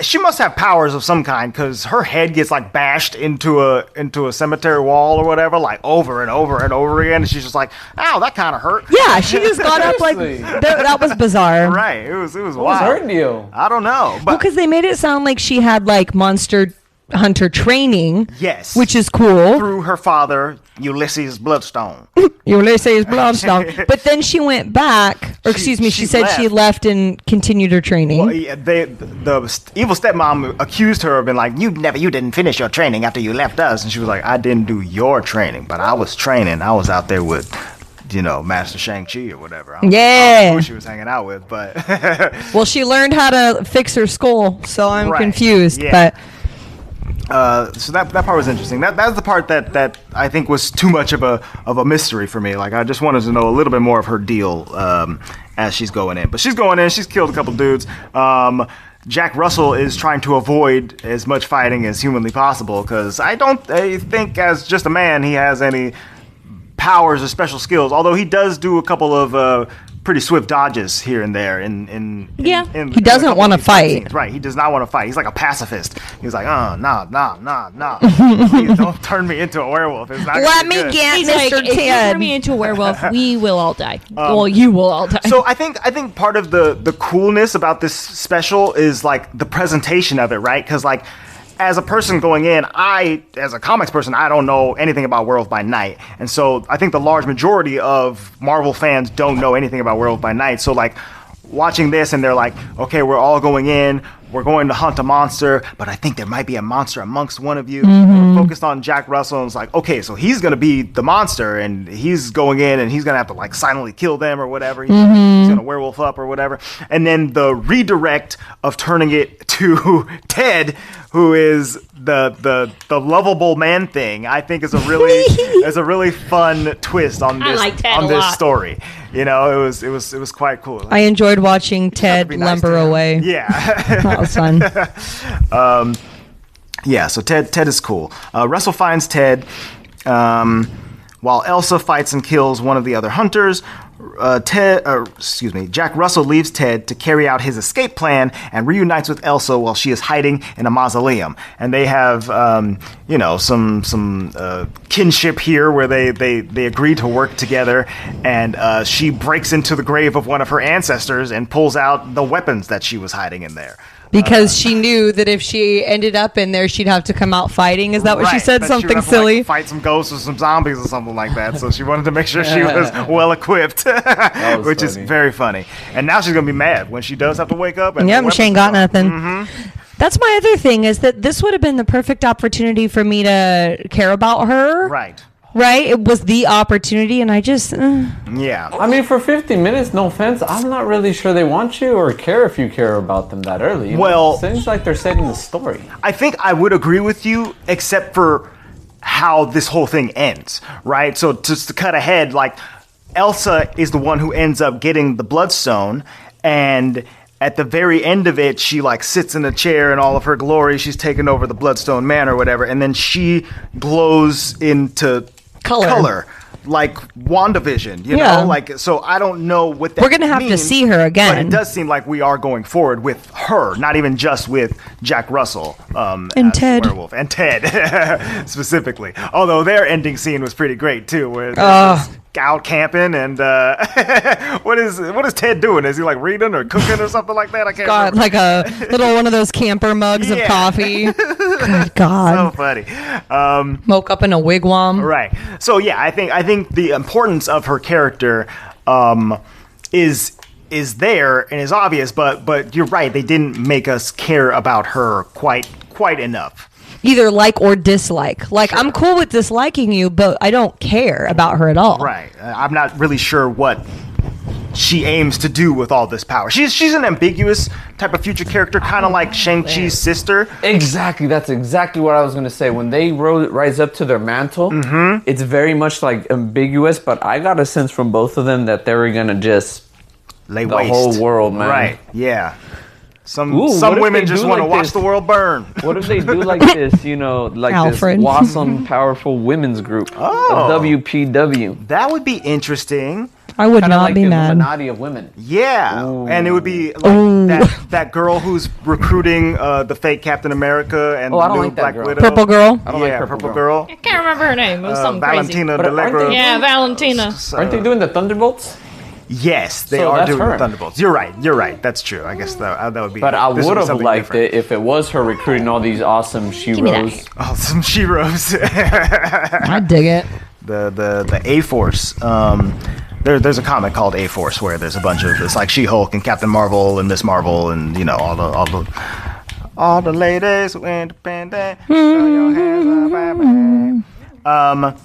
she must have powers of some kind because her head gets like bashed into a cemetery wall or whatever, like over and over and over again. And she's just like, "Ow, that kind of hurt." Yeah, she just got up like Seriously. that was bizarre. Right. It was What was wild. her deal? I don't know, Well, but because they made it sound like she had like monster hunter training. yes, Which is cool. through her father, Ulysses Bloodstone. Ulysses Bloodstone. But then she went back, or excuse me, she said she left and continued her training. Well, yeah, the evil stepmom accused her of being like, you didn't finish your training after you left us. And she was like, I didn't do your training, but I was training. I was out there with, Master Shang-Chi or whatever. I don't know who she was hanging out with, but Well, she learned how to fix her skull, so I'm Right. confused. Yeah. But so that part was interesting. That's the part that I think was too much of a mystery for me. Like I just wanted to know a little bit more of her deal as she's going in. But she's going in. She's killed a couple dudes. Jack Russell is trying to avoid as much fighting as humanly possible because I think as just a man he has any powers or special skills. Although he does do a couple of pretty swift dodges here and there. He doesn't want to fight. Scenes. Right, he does not want to fight. He's like a pacifist. He's like, nah. Please don't turn me into a werewolf. It's not gonna let be me good. get He's like, Mr. if you Ted. turn me into a werewolf, we will all die. Well, you will all die. So I think part of the coolness about this special is like the presentation of it, right? Because like as a person going in, as a comics person, I don't know anything about Werewolf by Night, and so I think the large majority of Marvel fans don't know anything about Werewolf by Night. So like watching this, and they're like, okay, we're all going in. We're going to hunt a monster, but I think there might be a monster amongst one of you. Focused on Jack Russell, and it's like, okay, so he's going to be the monster, and he's going in, and he's going to have to like silently kill them or whatever. He's going to werewolf up or whatever. And then the redirect of turning it to Ted, who is the lovable man thing, I think is a really fun twist on I this like Ted a this lot. story. It was quite cool. I enjoyed watching Ted be nice lumber to him. away. Yeah. That was fun. Yeah, so Ted is cool. Russell finds Ted while Elsa fights and kills one of the other hunters. Jack Russell leaves Ted to carry out his escape plan and reunites with Elsa while she is hiding in a mausoleum. And they have, some kinship here where they agree to work together. And she breaks into the grave of one of her ancestors and pulls out the weapons that she was hiding in there. Because she knew that if she ended up in there, she'd have to come out fighting. Is that what she said? Something silly? Fight some ghosts or some zombies or something like that. So she wanted to make sure she was well equipped, which is very funny. And now she's going to be mad when she does have to wake up. And she ain't got nothing. That's my other thing, is that this would have been the perfect opportunity for me to care about her. Right. Right? It was the opportunity, and I just... Yeah. I mean, for 50 minutes, no offense, I'm not really sure they want you or care if you care about them that early. Well... It seems like they're setting the story. I think I would agree with you, except for how this whole thing ends, right? So just to cut ahead, like, Elsa is the one who ends up getting the Bloodstone, and... At the very end of it, she like sits in a chair in all of her glory. She's taken over the Bloodstone Man or whatever, and then she glows into color like WandaVision, you know? Like, so I don't know what that means. We're going to have to see her again. But it does seem like we are going forward with her, not even just with Jack Russell and as Ted. Werewolf. And Ted, specifically. Although their ending scene was pretty great, too, where they're out camping, and what is Ted doing? Is he like reading or cooking or something like that? I can't remember. Like a little one of those camper mugs of coffee. Good God. So funny. Woke up in a wigwam. Right. So yeah, I think the importance of her character is there and is obvious, but you're right, they didn't make us care about her quite enough. Either like or dislike. Like, I'm cool with disliking you, but I don't care about her at all. Right. I'm not really sure what she aims to do with all this power. She's an ambiguous type of future character, kind of like Shang-Chi's sister. Exactly. That's exactly what I was going to say. When they rise up to their mantle, it's very much like ambiguous, but I got a sense from both of them that they were going to just lay the waste. whole world, man. Right. Yeah. Some Some women just want to watch the world burn. What if they do like this, like Alfred. this awesome, powerful women's group, Oh. the WPW? That would be interesting. I would Kinda not like be the mad. Illuminati of women. Yeah, Ooh. and it would be like that girl who's recruiting the fake Captain America and I the don't new like that Black girl. Widow. Purple girl. I don't like Yeah, Purple Girl. I can't remember her name. It was something Valentina But aren't Delegra. they- Yeah, Valentina. Aren't they doing the Thunderbolts? Yes, they So are that's doing her. the Thunderbolts. You're right. That's true. I guess that would be. But I this would be have something liked different. it if it was her recruiting all these awesome me that. she-ros. Oh, some She-Ros. I dig it. the A-Force. There's a comic called A-Force where there's a bunch of it's like She-Hulk and Captain Marvel and Miss Marvel and all the ladies who independent. Throw your hands up,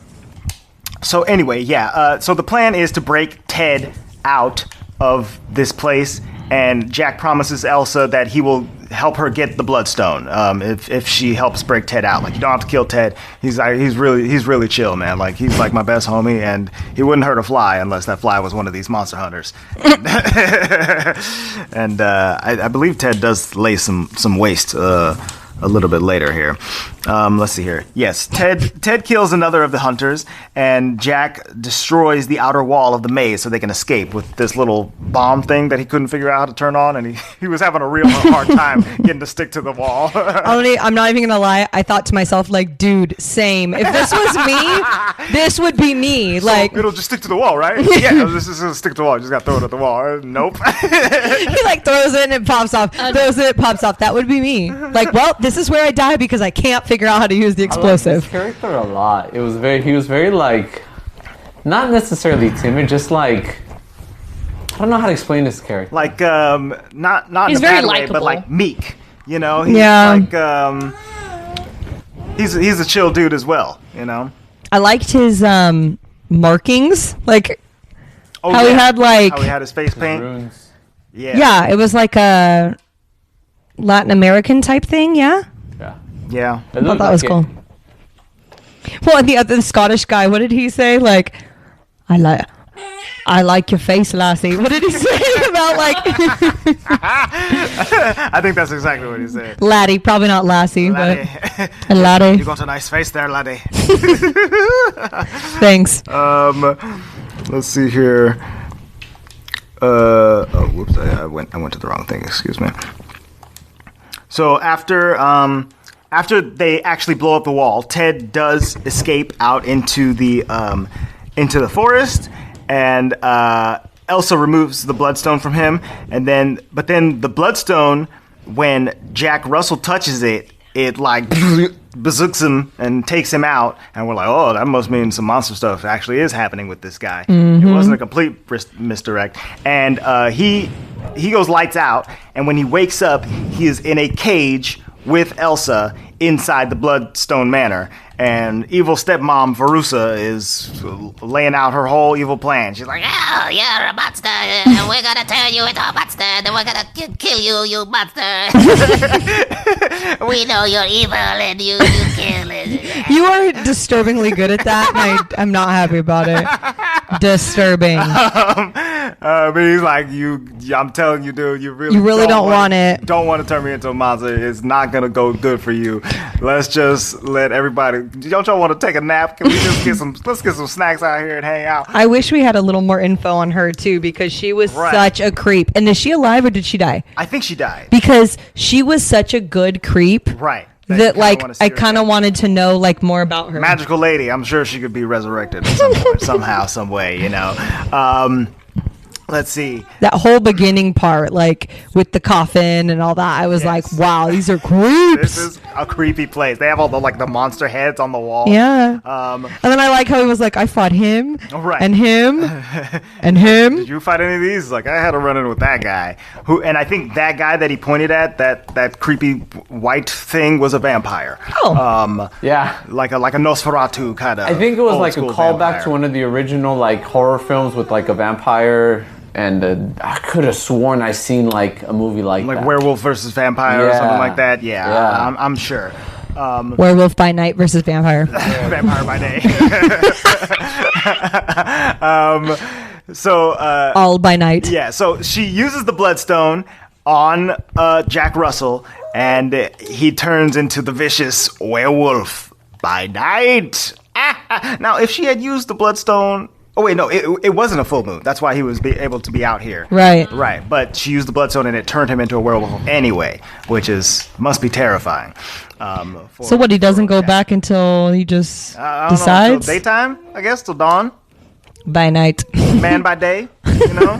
So anyway, yeah. So the plan is to break Ted out of this place, and Jack promises Elsa that he will help her get the Bloodstone if she helps break Ted out. Like, you don't have to kill Ted. He's really chill, man. Like, he's like my best homie, and he wouldn't hurt a fly unless that fly was one of these monster hunters. And I believe Ted does lay some waste a little bit later here. Let's see here. Yes, Ted kills another of the hunters, and Jack destroys the outer wall of the maze so they can escape with this little bomb thing that he couldn't figure out how to turn on, and he was having a real hard time getting to stick to the wall. I'm not even gonna lie. I thought to myself, like, dude, same. If this was me, this would be me. Like, It'll just stick to the wall, right? Yeah, this is gonna stick to the wall. You just gotta throw it at the wall. Nope. he like throws it and it pops off. Throws it, pops off. That would be me. Like, well, this is where I die because I can't figure out how to use the I like explosive. this character a lot. He was very like, not necessarily timid, just like, I don't know how to explain this character. Like, not He's in a very bad way, but likable. like meek. You know, he's Yeah. like, he's a chill dude as well. You know. I liked his markings, like Oh, how he had like how he had his face paint. Runes. yeah, it was like a Latin American type thing. Yeah, Yeah. Yeah. It I looked thought that was like cool. Well, and the other Scottish guy, what did he say? Like, I like your face, lassie. What did he say about like I think that's exactly what he said. laddie? Probably not lassie, Laddie. but a laddie. You got a nice face there, laddie. Thanks. Let's see here. whoops! I went to the wrong thing. Excuse me. So after they actually blow up the wall, Ted does escape out into the forest, and Elsa removes the bloodstone from him, but then the bloodstone, when Jack Russell touches it, it like bazooks him and takes him out, and we're like, oh, that must mean some monster stuff actually is happening with this guy. It wasn't a complete misdirect, and he goes lights out, and when he wakes up, he is in a cage with Elsa inside the Bloodstone Manor, and evil stepmom Verusa is laying out her whole evil plan. She's like, Oh, you're a monster. We're gonna turn you into a monster. Then we're gonna kill you, you monster. We know you're evil and you kill it. You are disturbingly good at that, and I'm not happy about it. Disturbing. but he's like, I'm telling you, dude, you really don't want it. Don't want to turn me into a monster. It's not gonna go good for you. Let's just let everybody. Don't y'all want to take a nap? Can we just let's get some snacks out here and hang out? I wish we had a little more info on her too, because she was such a creep. And is she alive or did she die? I think she died. Because she was such a good creep. Right. That like I kind of wanted to know like more about her. Magical lady. I'm sure she could be resurrected at some point, somehow, some way. You know. Let's see. That whole beginning part, like with the coffin and all that, I was like, wow, these are creeps. This is a creepy place. They have all the monster heads on the wall. Yeah. And then I like how he was like, I fought him. Right. And him. And him. Did you fight any of these? Like, I had a run-in with that guy. And I think that guy that he pointed at, that creepy white thing, was a vampire. Oh. Yeah. Like a Nosferatu kind of. I think it was like a callback vampire. to one of the original like horror films with like a vampire. And I could have sworn I seen like a movie like that. Werewolf versus Vampire or something like that. Yeah. I'm sure. Werewolf by Night versus Vampire. Vampire by Day. All by Night. Yeah, so she uses the Bloodstone on Jack Russell, and he turns into the vicious Werewolf by Night. Now, if she had used the Bloodstone... Oh, wait, no, it wasn't a full moon. That's why he was able to be out here. Right. Right, but she used the Bloodstone and it turned him into a werewolf anyway, which must be terrifying. So what, he doesn't go back until he just I don't decides? Know, till daytime, I guess, till dawn. By night. Man by day, you know?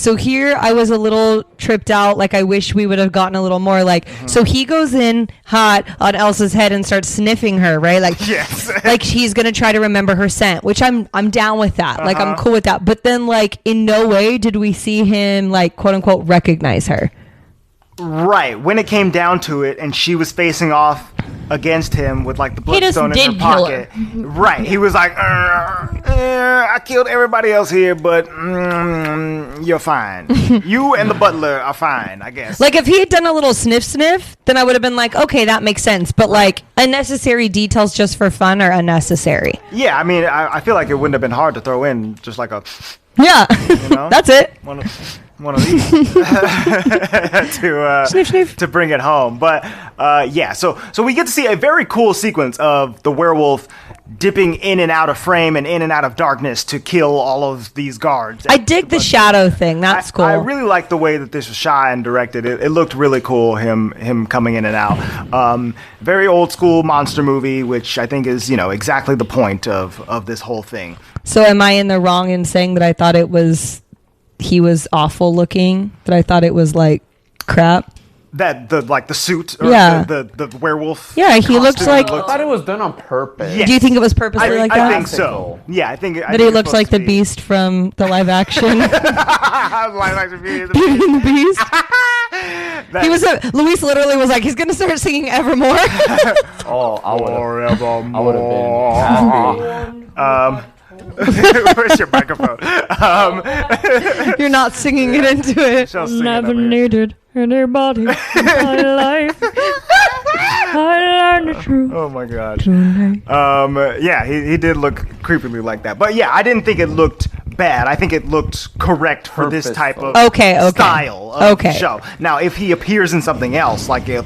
So here I was a little tripped out. Like, I wish we would have gotten a little more. Like, so he goes in hot on Elsa's head and starts sniffing her, right? Like, yes. Like he's gonna try to remember her scent, which I'm down with that. Like, I'm cool with that. But then, like, in no way did we see him, like, quote unquote, recognize her. Right. When it came down to it, and she was facing off against him with like the Bloodstone in her pocket. Right. He was like, I killed everybody else here, but you're fine. You and the butler are fine, I guess. Like, if he had done a little sniff, then I would have been like, okay, that makes sense. But like, unnecessary details just for fun are unnecessary. Yeah, I mean, I feel like it wouldn't have been hard to throw in just like a... Yeah, you know? That's it. One of these to bring it home. But yeah, so we get to see a very cool sequence of the werewolf dipping in and out of frame and in and out of darkness to kill all of these guards. I dig the shadow thing. That's cool. I really like the way that this was shot and directed. It looked really cool, him coming in and out. Very old school monster movie, which I think is, exactly the point of this whole thing. So am I in the wrong in saying that I thought he was awful looking? That I thought it was like crap? That the suit, or the werewolf. Yeah, he looks like. I thought it was done on purpose. Yes. Do you think it was purposely like that? I think so. Yeah, I think. That he looks like the Beast from the live action. Live action Beauty and the Beauty and the Beast. He was. Luis literally was like, he's gonna start singing Evermore. Oh, I would have been happy. Where's your microphone? You're not singing it into it. Never needed anybody in my life. I learned the truth. Oh my god. Yeah, he did look creepily like that. But yeah, I didn't think it looked bad. I think it looked correct for this type of style of show. Now, if he appears in something else, like a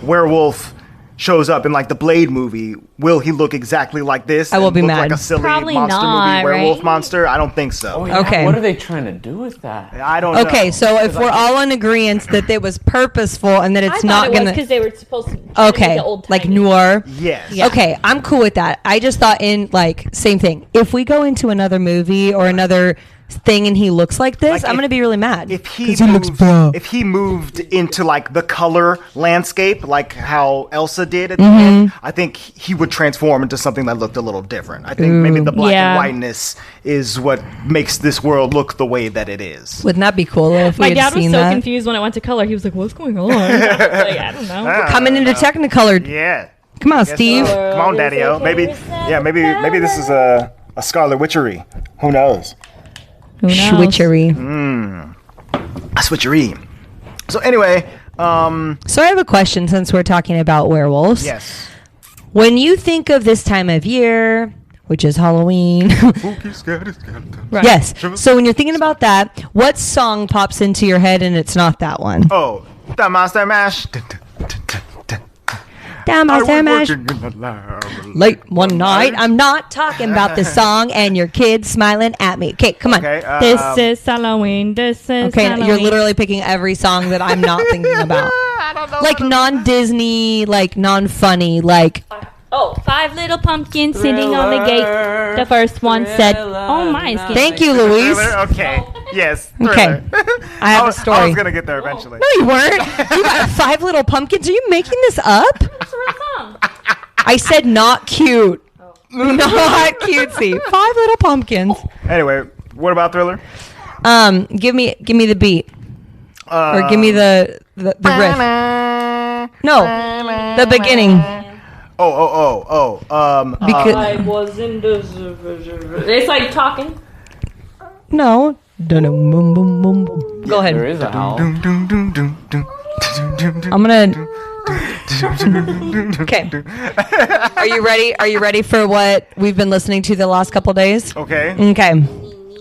werewolf shows up in like the Blade movie, will he look exactly like this? I will and be look mad. like a silly Probably monster not, movie werewolf right? monster? I don't think so. Oh, yeah. Okay. What are they trying to do with that? I don't know. Okay, so if we're all in agreement that it was purposeful and that it's not going gonna, because they were supposed to. okay, like noir. Yes. Yeah. Okay, I'm cool with that. I just thought in like same thing. If we go into another movie or another thing and he looks like this, Like I'm gonna be really mad. If he moved into like the color landscape, like how Elsa did at the end, I think he would transform into something that looked a little different. I think maybe the black Yeah. and whiteness is what makes this world look the way that it is. Wouldn't that be cool if My we had dad was seen so that? confused when it went to color. He was like, "What's going on?" I was like, I don't know. Coming into Technicolor. Yeah. Come on, Guess Steve. so. Come on, Daddy-O. Maybe this is a Scarlet Witchery. Who knows? Who knows? Switchery. A switchery. So anyway, So I have a question since we're talking about werewolves. yes. When you think of this time of year, which is Halloween. Right. Yes. So when you're thinking about that, what song pops into your head and it's not that one? Oh, the Monster Mash. Damn, I I was say, mash. working in the lab. Late one night. I'm not talking about the song and your kids smiling at me. Okay, come on. Okay. This is Halloween. This is Okay, Halloween. you're literally picking every song that I'm not thinking about. I don't know. Like non-Disney, like non-funny, like Oh, 5 little pumpkins sitting on the gate. The first one said, "Oh my." It's getting- thank you, Louise. Okay. Yes. Okay. Thriller. I have a I story. was gonna get there eventually. No, you weren't. You got 5 little pumpkins. Are you making this up? That's a real song. I said not cute. Not cutesy. 5 little pumpkins. Anyway, what about Thriller? Give me the beat. Or give me the riff. No. The beginning. Because I was in the. It's like talking. no. Dun-dum, boom, boom, boom, boom. Go There ahead. is a howl. I'm gonna. Okay. Are you ready? Are you ready for what we've been listening to the last couple days? Okay. Okay.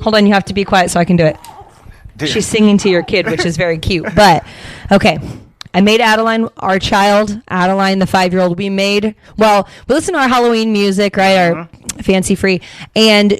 Hold on. You have to be quiet so I can do it. She's singing to your kid, which is very cute. But okay. I made Adeline, our child, Adeline, the 5-year-old. We listen to our Halloween music, right? Our fancy free. And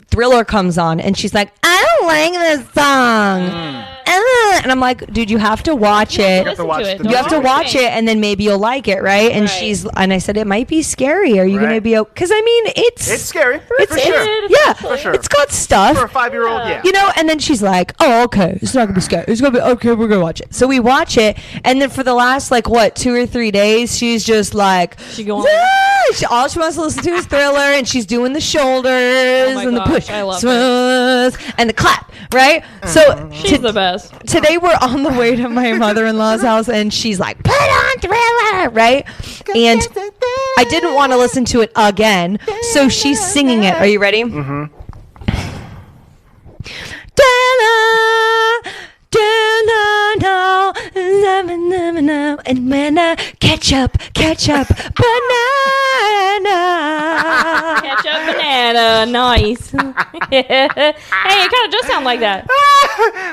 Thriller comes on, and she's like, I don't like this song. And I'm like, dude, you have to watch it. Listen watch to it. the- You have to Don't watch worry. it, and then maybe you'll like it, right? And Right. and I said, it might be scary. Are you going to Right. be okay? Because, I mean, it's scary. It's, for sure. yeah. For sure. It's got stuff. For a 5-year-old, yeah. You know, and then she's like, oh, okay. It's not going to be scary. It's going to be, okay, we're going to watch it. So we watch it, and then for the last, 2 or 3 days, she's just like, She go on. all she wants to listen to is Thriller, and she's doing the shoulders and the gosh, push, I love swings, and the clap, right? So She's the best. today we're on the way to my mother-in-law's house, and she's like, put on Thriller, right? And I didn't want to listen to it again, so she's singing it. Are you ready? Mm-hmm. And banana, ketchup, banana. Ketchup banana. Nice. Hey, it kind of does sound like that.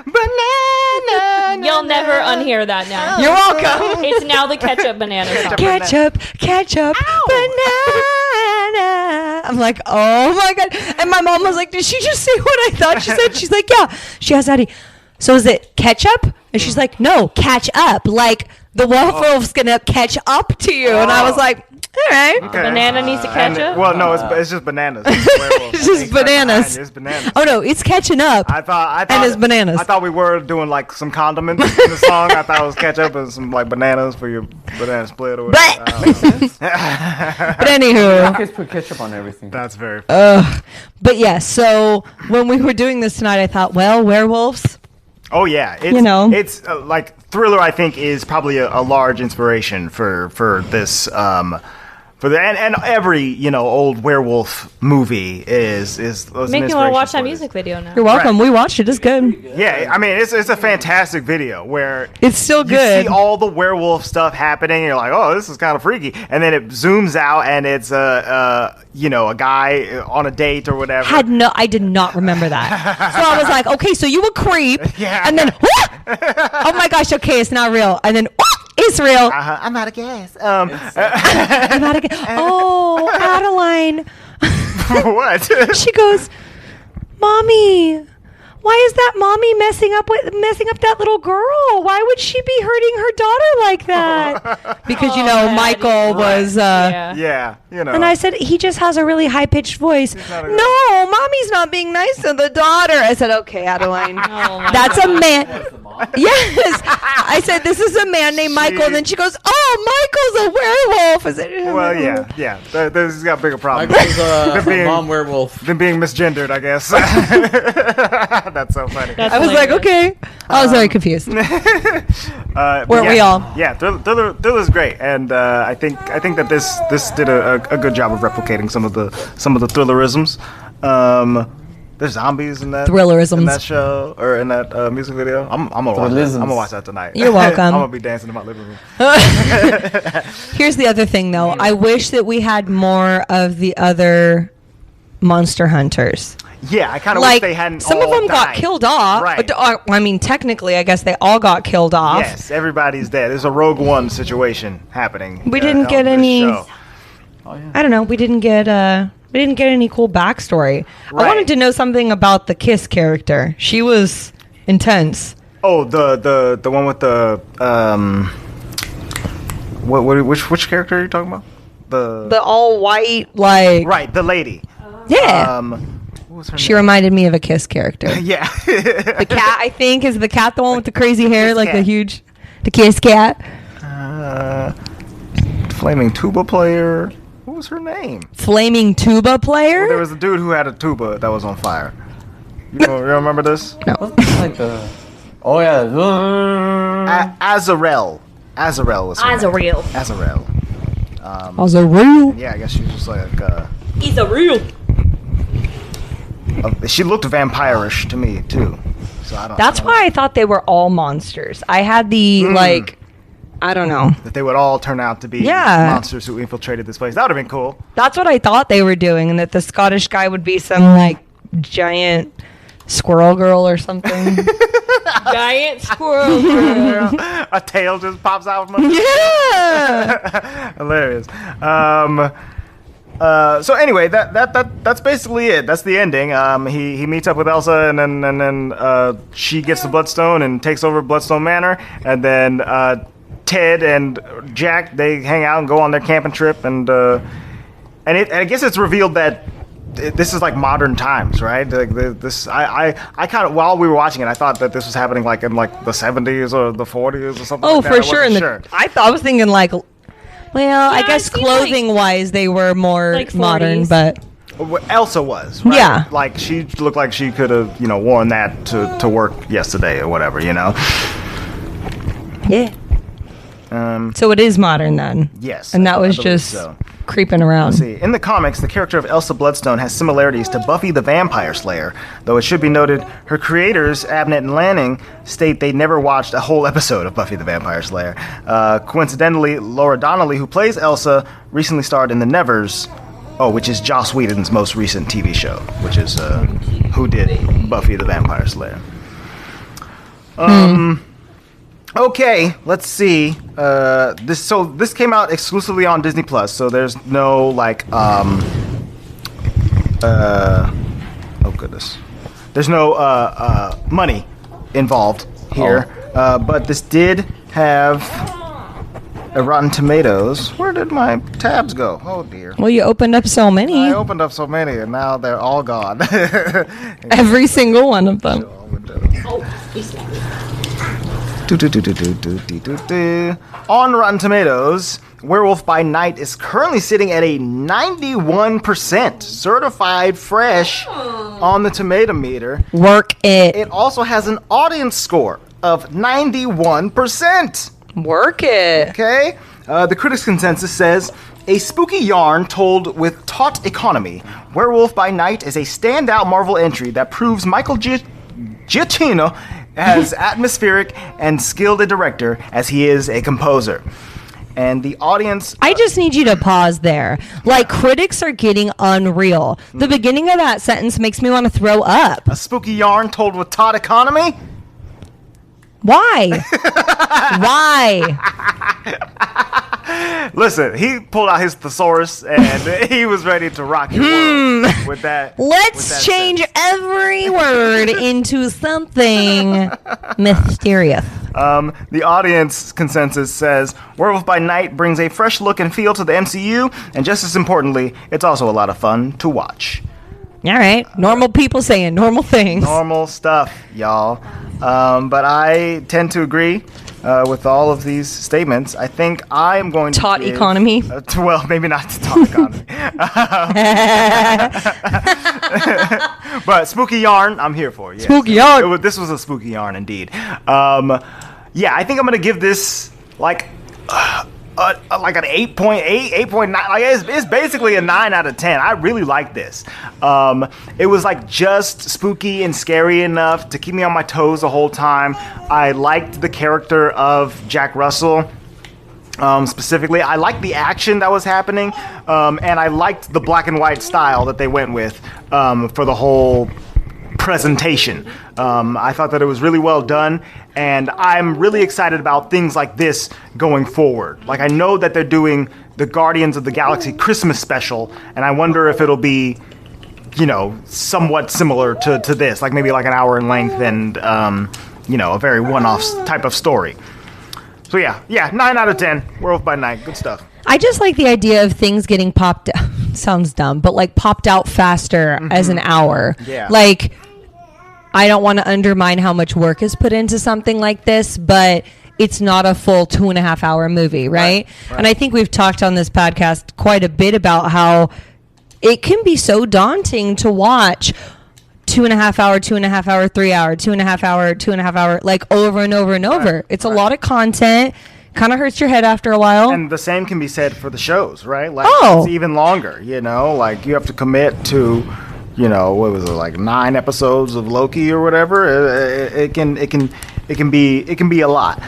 Banana. You'll never unhear that now. You're welcome. It's now the ketchup banana song. Ketchup, banana. I'm like, oh my God. And my mom was like, did she just say what I thought she said? She's like, yeah. She asked Addie, so is it ketchup? And she's like, no, catch up. Like the werewolf's going to catch up to you. And I was like, all right. Banana needs to catch up. Well, no, it's just bananas. It's just bananas. It's bananas. Oh, no, it's catching up. I thought And it's bananas. I thought we were doing some condiments in the song. I thought it was ketchup and some bananas for your banana split or whatever. But anywho. Kids put ketchup on everything. That's very. But yeah, so when we were doing this tonight, I thought, well, werewolves. Oh yeah, it's, You know. it's Thriller. I think is probably a large inspiration for this. And every old werewolf movie is Make me want to watch that music video now. You're welcome. Right. We watched it. It's good. Yeah, I mean it's a fantastic video where It's still you good. see all the werewolf stuff happening. And you're like, oh, this is kind of freaky, and then it zooms out and it's a guy on a date or whatever. I did not remember that. So I was like, okay, so you a creep. Yeah. And then, oh my gosh, okay, it's not real. And then, Israel. I'm out of gas. I'm out of gas. Oh, Adeline. What? She goes, Mommy, why is that mommy messing up that little girl? Why would she be hurting her daughter like that? Because Michael was Yeah, And I said, he just has a really high pitched voice. No, mommy's not being nice to the daughter. I said, okay, Adeline. That's a man. Yes. I said, this is a man named Michael. And then she goes, oh, Michael's a werewolf. I said, well, yeah. He's got bigger problems. Michael's a mom werewolf. Than being misgendered, I guess. That's so funny. I was like, okay. I was very confused. Weren't we all? Yeah, Thriller's great, and I think that this did a good job of replicating some of the thrillerisms. There's zombies in that thrillerisms in that show or in that music video. I'm gonna watch that tonight. You're welcome. I'm gonna be dancing in my living room. Here's the other thing, though. I wish that we had more of the other monster hunters. Yeah, I kind of wish they hadn't. Some all of them died. got killed off. Right. I mean, technically, I guess they all got killed off. Yes, everybody's dead. There's a Rogue One situation happening. We didn't get any. Show. I don't know. We didn't get any cool backstory. Right. I wanted to know something about the Kiss character. She was intense. Oh, the one with the which character are you talking about? The all white right, the lady. Yeah. What was her She name? reminded me of a Kiss character. Yeah. The cat, I think, is the cat the one with the crazy hair, Kiss like cat. the Kiss cat. Flaming tuba player. What was her name? Flaming tuba player? Well, there was a dude who had a tuba that was on fire. You remember this? No. Like the. Oh yeah. Azarel. Azarel was her name. Azarel. Azarel. Azarel. Yeah, I guess she was just like. He's a real. She looked vampirish to me too. So I don't. That's why I thought they were all monsters. I had the I don't know. That they would all turn out to be monsters who infiltrated this place. That would have been cool. That's what I thought they were doing, and that the Scottish guy would be some giant squirrel girl or something. Giant squirrel girl. A tail just pops out from under. Yeah. Hilarious. So anyway, that's basically it. That's the ending. He meets up with Elsa, and then she gets the Bloodstone and takes over Bloodstone Manor, and then Ted and Jack, they hang out and go on their camping trip, and I guess it's revealed that this is like modern times, right? Like I kind of, while we were watching it, I thought that this was happening like in like the 70s or the 40s or something. Oh, like that. for I sure. wasn't sure. I was thinking well, I Yeah, guess it seemed clothing-wise, they were more like modern, 40s. but Well, Elsa was, right? Yeah. Like she looked like she could have, worn that to work yesterday or whatever, yeah. So it is modern then. Yes. And that was I believe just so. creeping around. See, in the comics, the character of Elsa Bloodstone has similarities to Buffy the Vampire Slayer, though it should be noted her creators, Abnett and Lanning, state they never watched a whole episode of Buffy the Vampire Slayer. Coincidentally, Laura Donnelly, who plays Elsa, recently starred in The Nevers, which is Joss Whedon's most recent TV show, which is who did Buffy the Vampire Slayer. Okay, let's see. This came out exclusively on Disney Plus, so there's no there's no money involved here. But this did have a Rotten Tomatoes. Where did my tabs go? Oh dear. Well, you opened up so many. I opened up so many, and now they're all gone. Every single one of them. On Rotten Tomatoes, Werewolf by Night is currently sitting at a 91% certified fresh on the tomato meter. Work it. It also has an audience score of 91%. Work it. Okay? The critics' consensus says, a spooky yarn told with taut economy, Werewolf by Night is a standout Marvel entry that proves Michael Giacchino as atmospheric and skilled a director as he is a composer. And the audience... I just need you to pause there. Critics are getting unreal. The beginning of that sentence makes me want to throw up. A spooky yarn told with taut economy? Why? Why? Listen, he pulled out his thesaurus and he was ready to rock your world with that. Let's change every word into something mysterious. The audience consensus says Werewolf by Night brings a fresh look and feel to the MCU, and just as importantly, it's also a lot of fun to watch. All right. Normal people saying normal things. Normal stuff, y'all. But I tend to agree with all of these statements. I think I'm going to Taut give, economy. Well, maybe not the taut economy. But spooky yarn, I'm here for. Yes. Spooky yarn. This was a spooky yarn indeed. Yeah, I think I'm going to give this like an 8.8, 8.9. Like it's basically a 9 out of 10. I really like this. It was like just spooky and scary enough to keep me on my toes the whole time. I liked the character of Jack Russell. Specifically, I liked the action that was happening, and I liked the black and white style that they went with for the whole presentation. I thought that it was really well done, and I'm really excited about things like this going forward. Like, I know that they're doing the Guardians of the Galaxy Christmas special, and I wonder if it'll be, you know, somewhat similar to this, like maybe like an hour in length and, you know, a very one-off type of story. So yeah, 9 out of 10. Werewolf by Night, good stuff. I just like the idea of things getting popped out. Sounds dumb, but like popped out faster as an hour. Yeah. Like, I don't want to undermine how much work is put into something like this, but it's not a full 2.5 hour movie, right? And I think we've talked on this podcast quite a bit about how it can be so daunting to watch 2.5 hour, 2.5 hour, 3 hour, 2.5 hour, 2.5 hour, like over and over and over. It's a lot of content. Kind of hurts your head after a while. And the same can be said for the shows, right? Like, it's even longer, you know? Like, you have to commit to, you know, what was it, like 9 episodes of Loki or whatever? It can be a lot.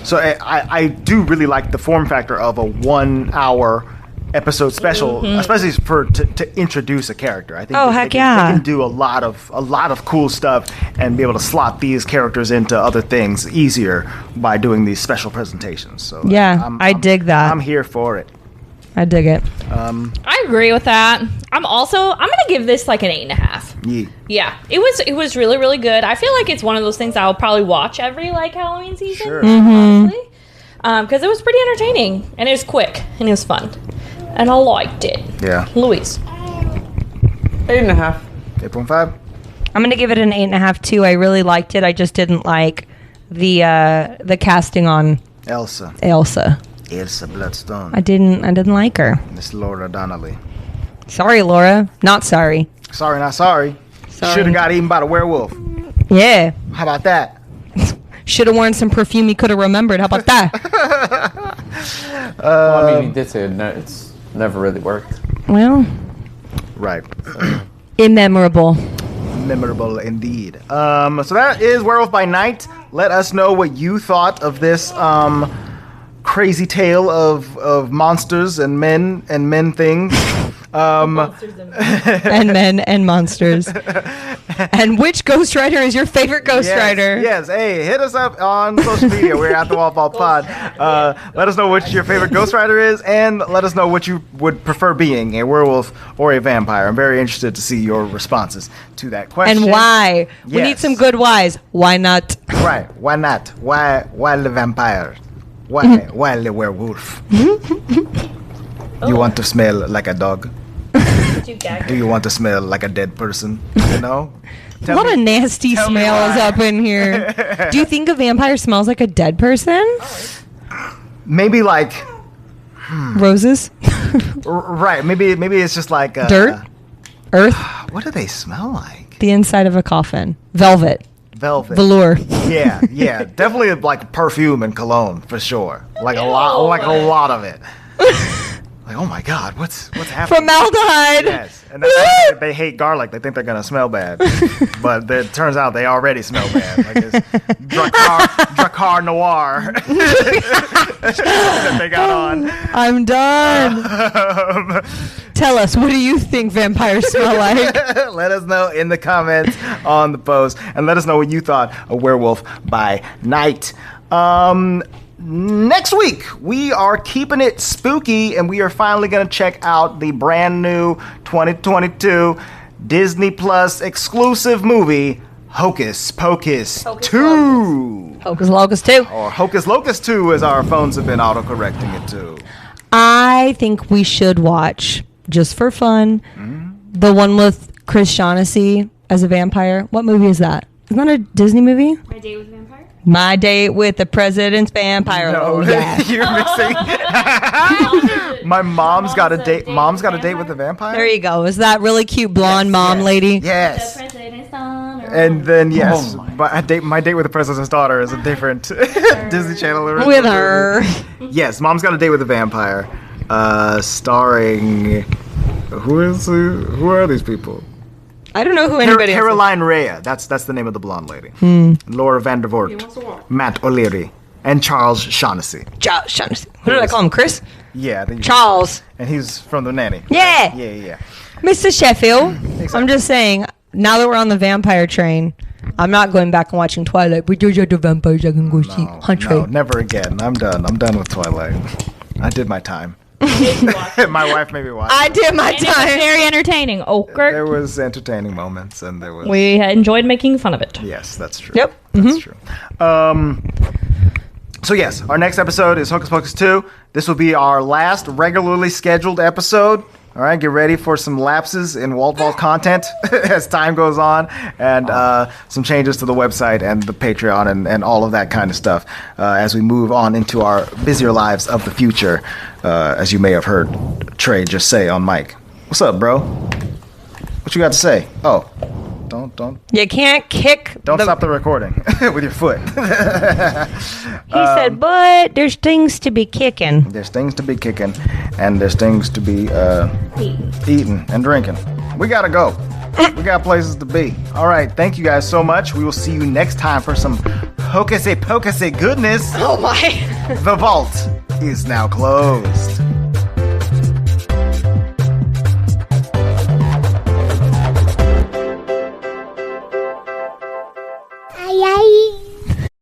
So I do really like the form factor of a 1 hour episode special, especially to introduce a character. I think they can do a lot of cool stuff and be able to slot these characters into other things easier by doing these special presentations. So I dig that. I'm here for it. I dig it. I agree with that. I'm gonna give this like an 8.5. Yeah, it was really, really good. I feel like it's one of those things I'll probably watch every like Halloween season. Sure. Honestly, because it was pretty entertaining and it was quick and it was fun. And I liked it. Yeah. Louise. 8.5. 8.5. I'm gonna give it an 8.5 too. I really liked it. I just didn't like the casting on Elsa Bloodstone. I didn't like her. Miss Laura Donnelly. Sorry, Laura. Not sorry. Sorry, not sorry. Should have got eaten by the werewolf. Yeah. How about that? Should have worn some perfume he could have remembered. How about that? Well, I mean, he did say it's never really worked. Well, Right. immemorable. Memorable indeed. So that is Werewolf by Night. Let us know what you thought of this crazy tale of monsters and men things. And men and monsters. And which Ghost Rider is your favorite Ghost Rider? Yes. Hey, hit us up on social media. We're at the Walt Vault Pod. Let us know what your favorite Ghost Rider is, and let us know what you would prefer being, a werewolf or a vampire. I'm very interested to see your responses to that question. And why? We need some good whys. Why not? Right. Why not? Why the vampire? Why the werewolf? You want to smell like a dog? Do you want to smell like a dead person? You know? A lot of nasty smells up in here. Do you think a vampire smells like a dead person? Maybe like Roses? right. Maybe it's just like Dirt? Earth? What do they smell like? The inside of a coffin. Velvet. Velour. Yeah. Definitely like perfume and cologne for sure. Like a lot of it. Like, oh my God, what's happening? Formaldehyde. Yes, and that's they hate garlic. They think they're gonna smell bad, but it turns out they already smell bad. Like it's Dracar Noir that they got on. I'm done. Tell us, what do you think vampires smell like? Let us know in the comments on the post, and let us know what you thought of Werewolf by Night. next week, we are keeping it spooky, and we are finally going to check out the brand new 2022 Disney Plus exclusive movie, Hocus Pocus 2. Hocus Locus 2. Or Hocus Locus 2, as our phones have been autocorrecting it to. I think we should watch, just for fun, the one with Chris Shaughnessy as a vampire. What movie is that? Isn't that a Disney movie? My Date with a Vampire? My Date with the President's Vampire. No, Oh, yeah. you're missing. My mom's got a date. Mom's got a date with a vampire. There you go. Is that really cute blonde mom lady? Yes. The President's Daughter. And then yes, my date with the president's daughter is a different Disney Channel original With movie. her. Yes, Mom's Got a Date with a Vampire, starring who are these people? I don't know who anybody else is. Caroline Rhea. That's the name of the blonde lady. Laura Vandervoort, Matt O'Leary, and Charles Shaughnessy. Charles Shaughnessy. What did I call him? Chris? Yeah, I think Charles. and he's from The Nanny. Yeah. Yeah. Mr. Sheffield. I'm just saying, now that we're on the vampire train, I'm not going back and watching Twilight. But there's other vampires I can go see. No, never again. I'm done. I'm done with Twilight. I did my time. My wife made me watch. I did my And it was time. very entertaining. There was entertaining moments, and there was. We enjoyed making fun of it. Yes, that's true. Yep. That's true. So yes, our next episode is Hocus Pocus 2. This will be our last regularly scheduled episode. All right, get ready for some lapses in Walt Vault content as time goes on, and some changes to the website and the Patreon and all of that kind of stuff as we move on into our busier lives of the future, as you may have heard Trey just say on mic. What's up, bro? What you got to say? Oh, don't You can't kick. stop the recording with your foot. He said, but there's things to be kicking. There's things to be kicking, and there's things to be eating and drinking. We gotta go. We got places to be. All right, thank you guys so much. We will see you next time for some hocus-pocus goodness. Oh my. The vault is now closed.